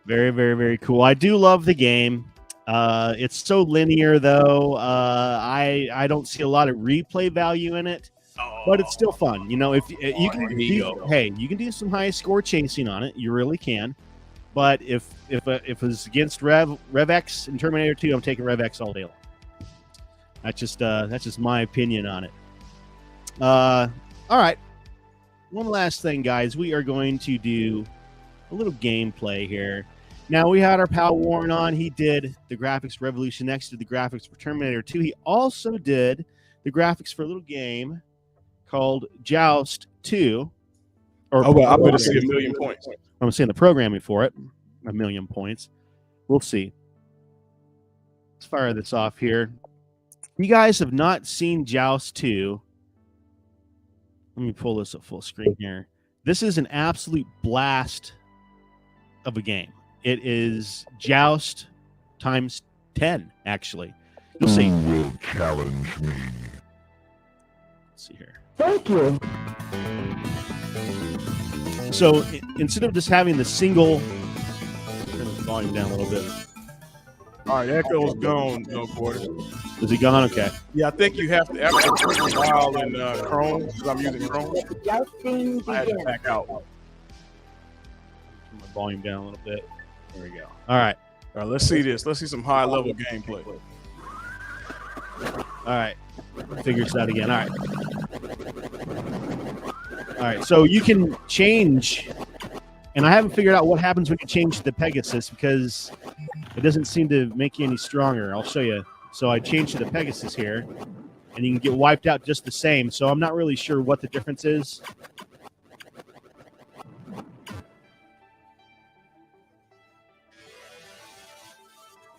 Very, very, very cool. I do love the game. It's so linear, though. I don't see a lot of replay value in it, but it's still fun. You know, if you can do some high score chasing on it. You really can. But if it's against Rev X and Terminator 2, I'm taking Rev X all day long. That's just my opinion on it. All right. One last thing, guys. We are going to do a little gameplay here. Now, we had our pal Warren on. He did the graphics for Revolution X, did the graphics for Terminator 2. He also did the graphics for a little game called Joust 2. I'm going to see 1 million points. I'm saying the programming for it, 1 million points. We'll see. Let's fire this off here. If you guys have not seen Joust 2, let me pull this at full screen here. This is an absolute blast of a game. It is Joust times 10, actually. You'll see. Who will challenge me? Let's see here. Thank you. So instead of just having the single, turn the volume down a little bit. All right, echo's gone, No Quarter. Is it gone? Okay. Yeah, I think you have to after a while in Chrome, because I'm using Chrome. I had to back out. Turn my volume down a little bit. There we go. All right. All right, let's see this. Let's see some high-level gameplay. All right. Figure this out again. All right. All right. So you can change, and I haven't figured out what happens when you change the Pegasus because it doesn't seem to make you any stronger. I'll show you. So I changed to the Pegasus here, and you can get wiped out just the same. So I'm not really sure what the difference is.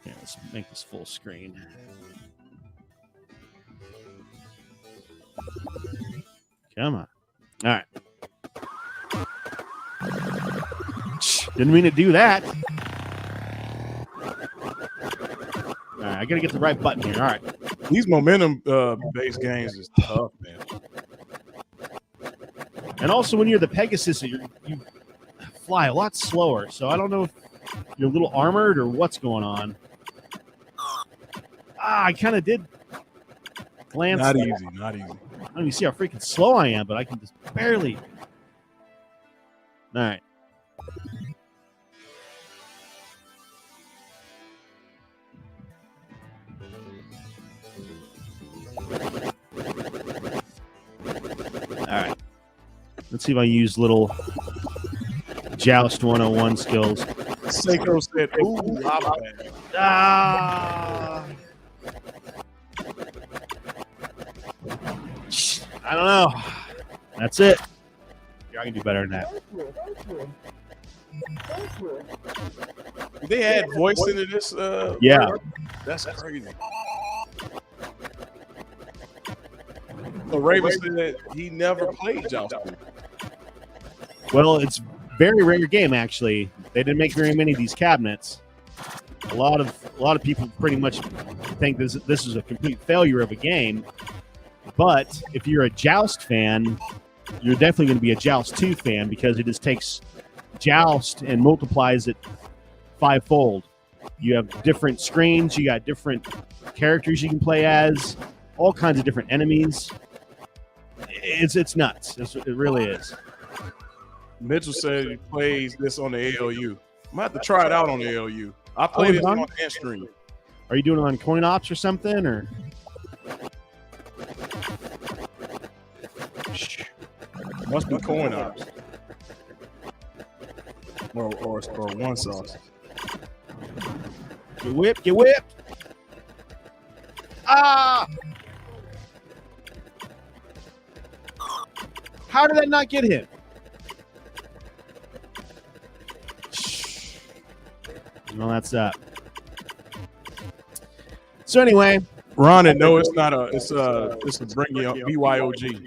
Yeah, let's make this full screen. Come on. All right. Didn't mean to do that. All right, I got to get the right button here. All right. These momentum-based games is tough, man. And also, when you're the Pegasus, you fly a lot slower. So I don't know if you're a little armored or what's going on. I kind of did glance. Not easy. Not easy. I don't even see how freaking slow I am, but I can just barely. All right. All right. Let's see if I use little Joust 101 skills. Seiko said, ooh, lava bag. Ah. I don't know. That's it. Yeah, I can do better than that. Did they add voice into this? Yeah. That's crazy. So Raven said that he never played Joust. Well, it's a very rare game, actually. They didn't make very many of these cabinets. A lot of people pretty much think this is a complete failure of a game. But if you're a Joust fan, you're definitely going to be a Joust 2 fan because it just takes Joust and multiplies it fivefold. You have different screens, you got different characters you can play as, all kinds of different enemies. It's nuts. It really is. Mitchell said he plays this on the ALU. I might have to try it out on the ALU. I played it on the stream. Are you doing it on Coin Ops or something, or? Must be Coin Ops. Or one sauce. Get whipped, get whipped. Ah! How did that not get him? Well, that's that. So anyway, Ron, no, it's not a. It's a bring you up BYOG.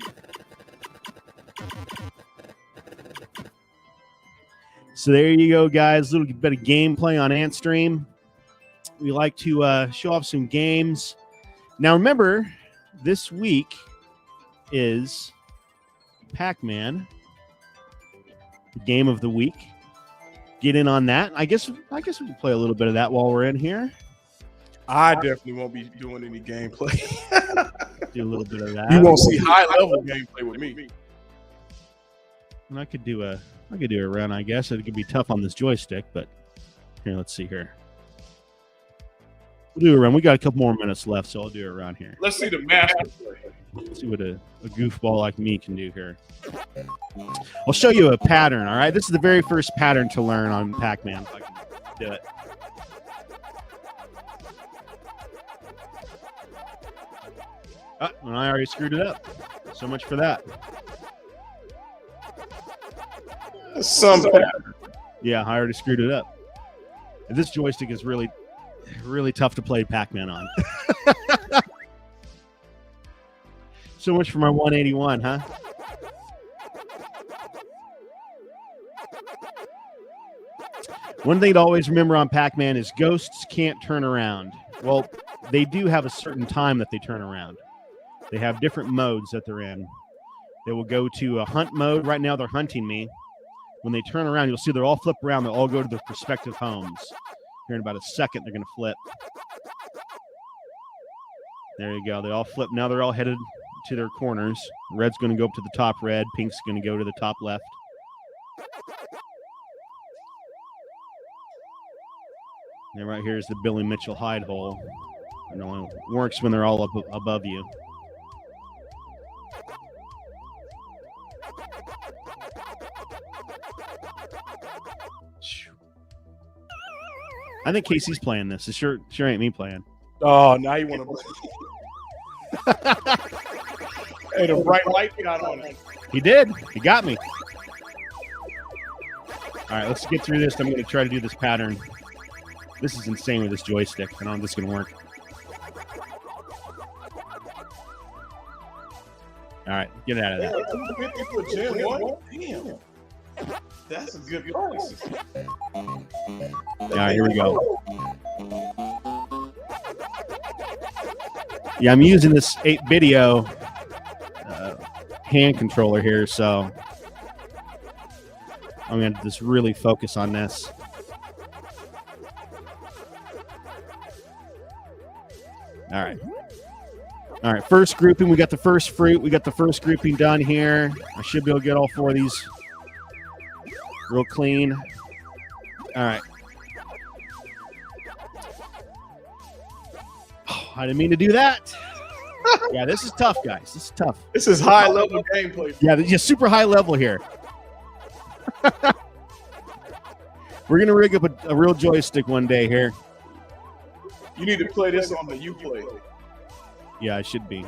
So there you go, guys. A little bit of gameplay on Antstream. We like to show off some games. Now, remember, this week is Pac-Man, the game of the week. Get in on that. I guess we can play a little bit of that while we're in here. I definitely won't be doing any gameplay. Do a little bit of that. You won't see high level gameplay with me. And I could do a run, I guess. It could be tough on this joystick, but here, let's see here. We'll do a run. We got a couple more minutes left, so I'll do a run here. Let's see the master play. Let's see what a goofball like me can do here. I'll show you a pattern, all right? This is the very first pattern to learn on Pac-Man, if I can do it. Well, I already screwed it up. So much for that. Some pattern. Yeah, I already screwed it up. And this joystick is really, really tough to play Pac-Man on. So much for my 181, huh? One thing to always remember on Pac-Man is ghosts can't turn around. Well, they do have a certain time that they turn around. They have different modes that they're in. They will go to a hunt mode. Right now, they're hunting me. When they turn around, you'll see they'll all flip around. They'll all go to their respective homes. Here in about a second, they're going to flip. There you go. They all flip. Now they're all headed to their corners. Red's going to go up to the top red. Pink's going to go to the top left. And right here is the Billy Mitchell hide hole. It only works when they're all up above you. I think Casey's playing this. It sure ain't me playing. Oh, now you want to. Hey, the bright light got on it. He did. He got me. All right, let's get through this. I'm going to try to do this pattern. This is insane with this joystick. I don't know if this is going to work. All right, get out of there. 250 for Gen 1? Damn. That's a good price. All right, here we go. Yeah, I'm using this 8-video hand controller here, so I'm going to just really focus on this. All right. All right, first grouping. We got the first fruit. We got the first grouping done here. I should be able to get all 4 of these real clean. All right. Oh, I didn't mean to do that. Yeah, this is tough, guys. This is tough. This is high level gameplay. Yeah, just super high level here. We're going to rig up a real joystick one day here. You need to play this on the Uplay. Yeah, I should be.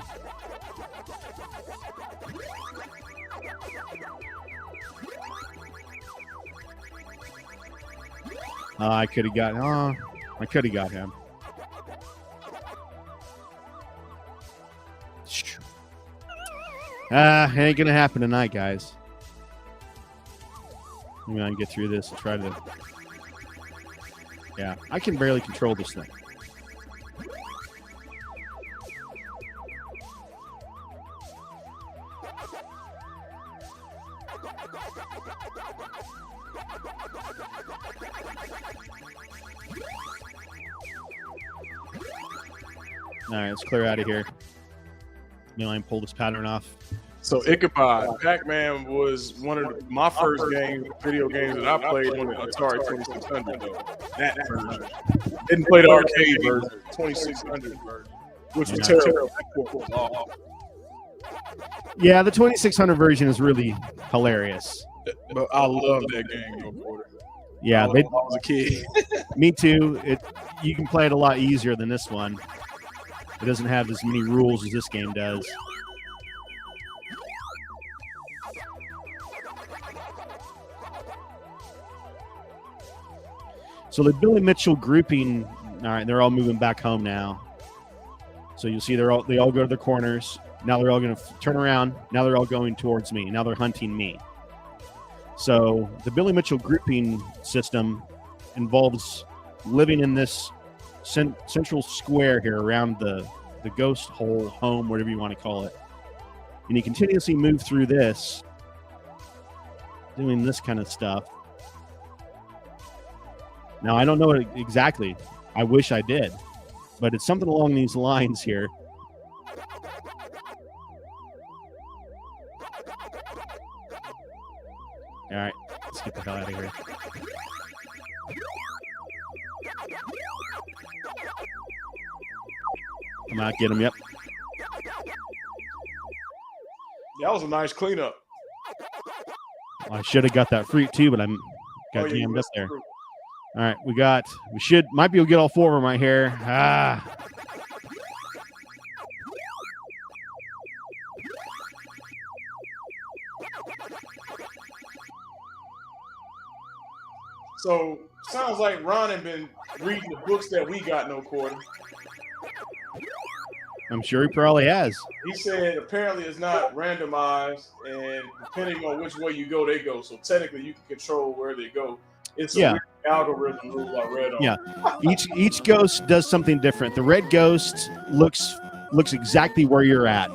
I could have got. I could have got him. It ain't gonna happen tonight, guys. I'm gonna get through this and try to. Yeah, I can barely control this thing. All right, let's clear out of here. Maybe pull this pattern off. So Ichabod, Pac-Man was one of my first video games that I played on the Atari 2600 though. That version. Didn't play the arcade version, 2600 version, which was terrible. Yeah, the 2600 version is really hilarious. But I love that game, though, Porter. Yeah, when I was a kid. Me too. You can play it a lot easier than this one. It doesn't have as many rules as this game does. So the Billy Mitchell grouping, all right, they're all moving back home now. So you'll see they all go to their corners. Now they're all going to turn around. Now they're all going towards me. Now they're hunting me. So the Billy Mitchell grouping system involves living in this central square here around the ghost hole, home, whatever you want to call it. And you continuously move through this, doing this kind of stuff. Now, I don't know it exactly. I wish I did. But it's something along these lines here. All right, let's get the hell out of here. Come out, get him, yep. That was a nice cleanup. I should have got that fruit too, but I got jammed up there. All right, might be able to get all 4 of them right here. So sounds like Ron had been reading the books that we got, no quarter. I'm sure he probably has. He said apparently it's not randomized, and depending on which way you go, they go. So technically, you can control where they go. It's a weird algorithm rule I read on. Yeah, each ghost does something different. The red ghost looks exactly where you're at.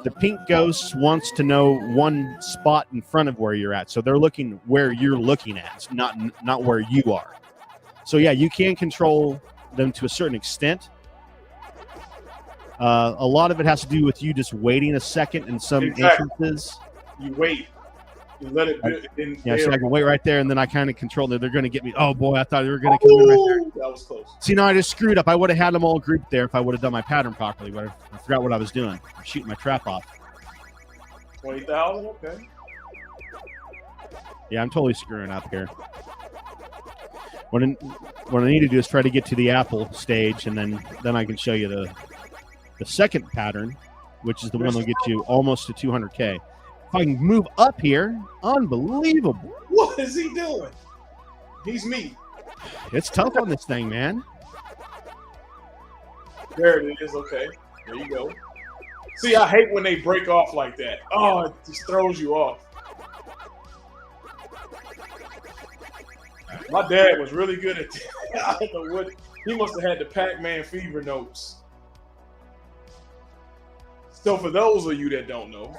The pink ghost wants to know one spot in front of where you're at, so they're looking where you're looking at, not where you are. So yeah, you can control them to a certain extent. A lot of it has to do with you just waiting a second in some instances. You wait. You let it so I can wait right there, and then I kind of control it. They're going to get me. Oh, boy, I thought they were going to come in right there. That was close. See, no, I just screwed up. I would have had them all grouped there if I would have done my pattern properly, but I forgot what I was doing. I'm shooting my trap off. 20,000? Okay. Yeah, I'm totally screwing up here. What I need to do is try to get to the apple stage, and then I can show you the second pattern, which is the one that'll get you almost to 200K. If I can move up here, unbelievable. What is he doing? He's me. It's tough on this thing, man. There it is. Okay. There you go. See, I hate when they break off like that. Oh, it just throws you off. My dad was really good at that. I don't know what. He must have had the Pac-Man fever notes. So for those of you that don't know,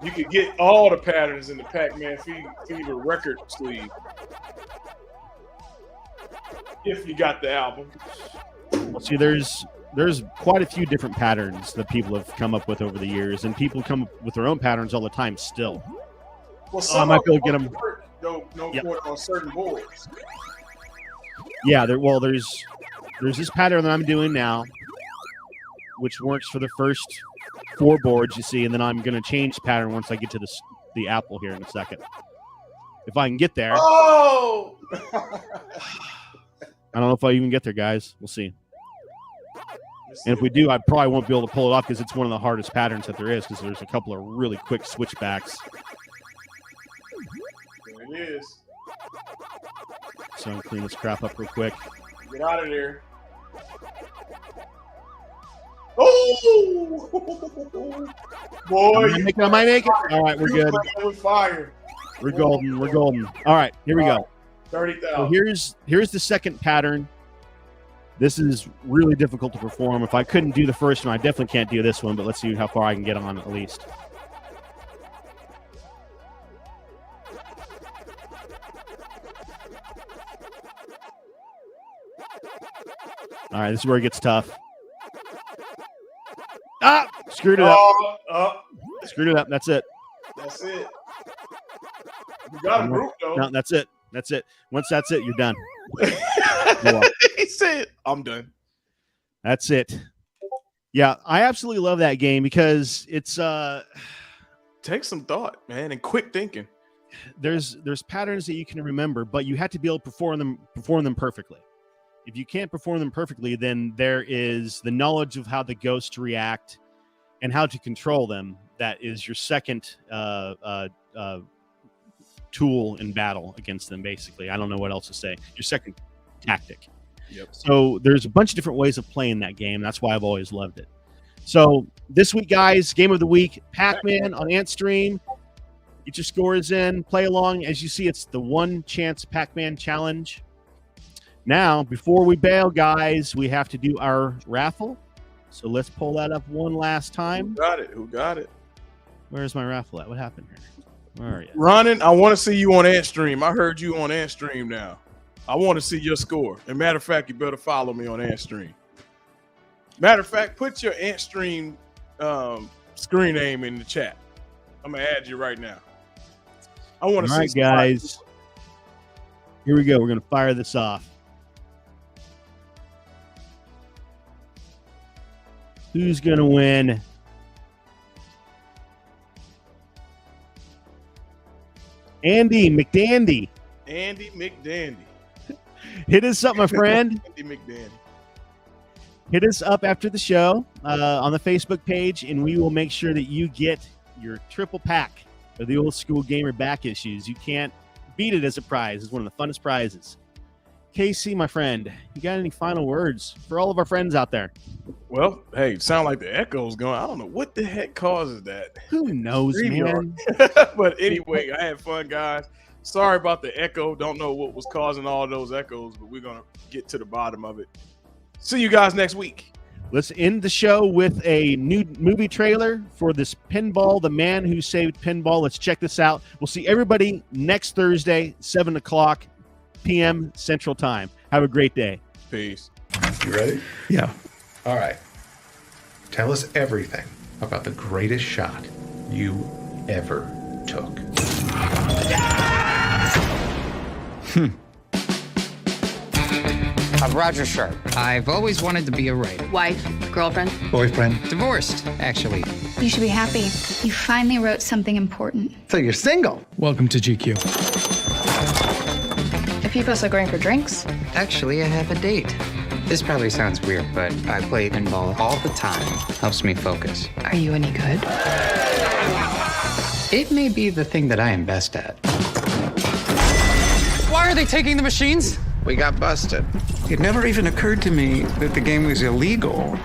you can get all the patterns in the Pac-Man Fever record sleeve if you got the album. See, there's quite a few different patterns that people have come up with over the years, and people come up with their own patterns all the time still. Well, I might be able to get them. On certain boards. Yeah, there's this pattern that I'm doing now, which works for the first 4 boards, you see, and then I'm going to change the pattern once I get to the Apple here in a second. If I can get there. Oh! I don't know if I even get there, guys. We'll see. And if we do, I probably won't be able to pull it off because it's one of the hardest patterns that there is, because there's a couple of really quick switchbacks. There it is. So I'm clean this crap up real quick. Get out of there. Oh! Boy, I might make it. All right, we're good. We're fire. We're golden. We're golden. All right, here we go. 30,000. So here's the second pattern. This is really difficult to perform. If I couldn't do the first one, I definitely can't do this one, but let's see how far I can get on at least. All right, this is where it gets tough. Ah! Screwed it up. Screwed it up. That's it. That's it. You got a group, though. No, that's it. That's it. Once that's it, you're done. He said, I'm done. That's it. Yeah, I absolutely love that game because it's take some thought, man, and quick thinking. There's patterns that you can remember, but you have to be able to perform them perfectly. If you can't perform them perfectly, then there is the knowledge of how the ghosts react and how to control them. That is your second tool in battle against them, basically. I don't know what else to say. Your second tactic. Yep. So there's a bunch of different ways of playing that game. That's why I've always loved it. So this week, guys, game of the week, Pac-Man on Antstream. Get your scores in, play along. As you see, it's the One Chance Pac-Man Challenge. Now, before we bail, guys, we have to do our raffle. So let's pull that up one last time. Who got it? Where's my raffle at? What happened here? Where are you? Ronan, I want to see you on Antstream. I heard you on Antstream now. I want to see your score. And matter of fact, you better follow me on Antstream. Matter of fact, put your Antstream screen name in the chat. I'm going to add you right now. I want to see. All right, guys. Here we go. We're going to fire this off. Who's going to win? Andy McDandy. Andy McDandy. Hit us up, my friend. Andy McDandy. Hit us up after the show on the Facebook page, and we will make sure that you get your triple pack of the Old School Gamer back issues. You can't beat it as a prize. It's one of the funnest prizes. Casey, my friend, you got any final words for all of our friends out there? Well, hey, sound like the echo's going. I don't know what the heck causes that. Who knows, man? But anyway, I had fun, guys. Sorry about the echo. Don't know what was causing all those echoes, but we're going to get to the bottom of it. See you guys next week. Let's end the show with a new movie trailer for this Pinball, The Man Who Saved Pinball. Let's check this out. We'll see everybody next Thursday, 7 o'clock p.m. Central Time. Have a great day. Peace. You ready? Yeah. All right. Tell us everything about the greatest shot you ever took. I'm Roger Sharp. I've always wanted to be a writer. Wife, girlfriend, Boyfriend. Divorced, actually. You should be happy. You finally wrote something important. So you're single. Welcome to GQ. Are people still going for drinks? Actually, I have a date. This probably sounds weird, but I play pinball all the time. Helps me focus. Are you any good? It may be the thing that I am best at. Why are they taking the machines? We got busted. It never even occurred to me that the game was illegal.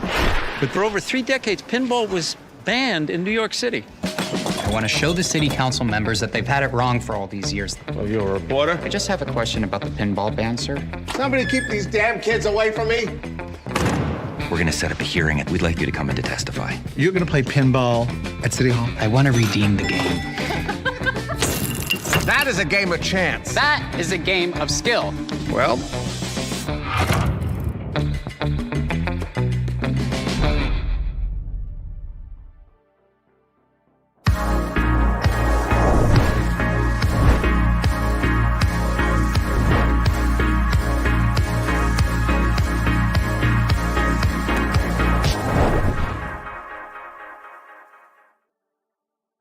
But for over 3 decades, pinball was banned in New York City. I want to show the city council members that they've had it wrong for all these years. Oh, you're a reporter? I just have a question about the pinball ban, sir. Somebody keep these damn kids away from me. We're going to set up a hearing, and we'd like you to come in to testify. You're going to play pinball at City Hall? I want to redeem the game. That is a game of chance. That is a game of skill. Well,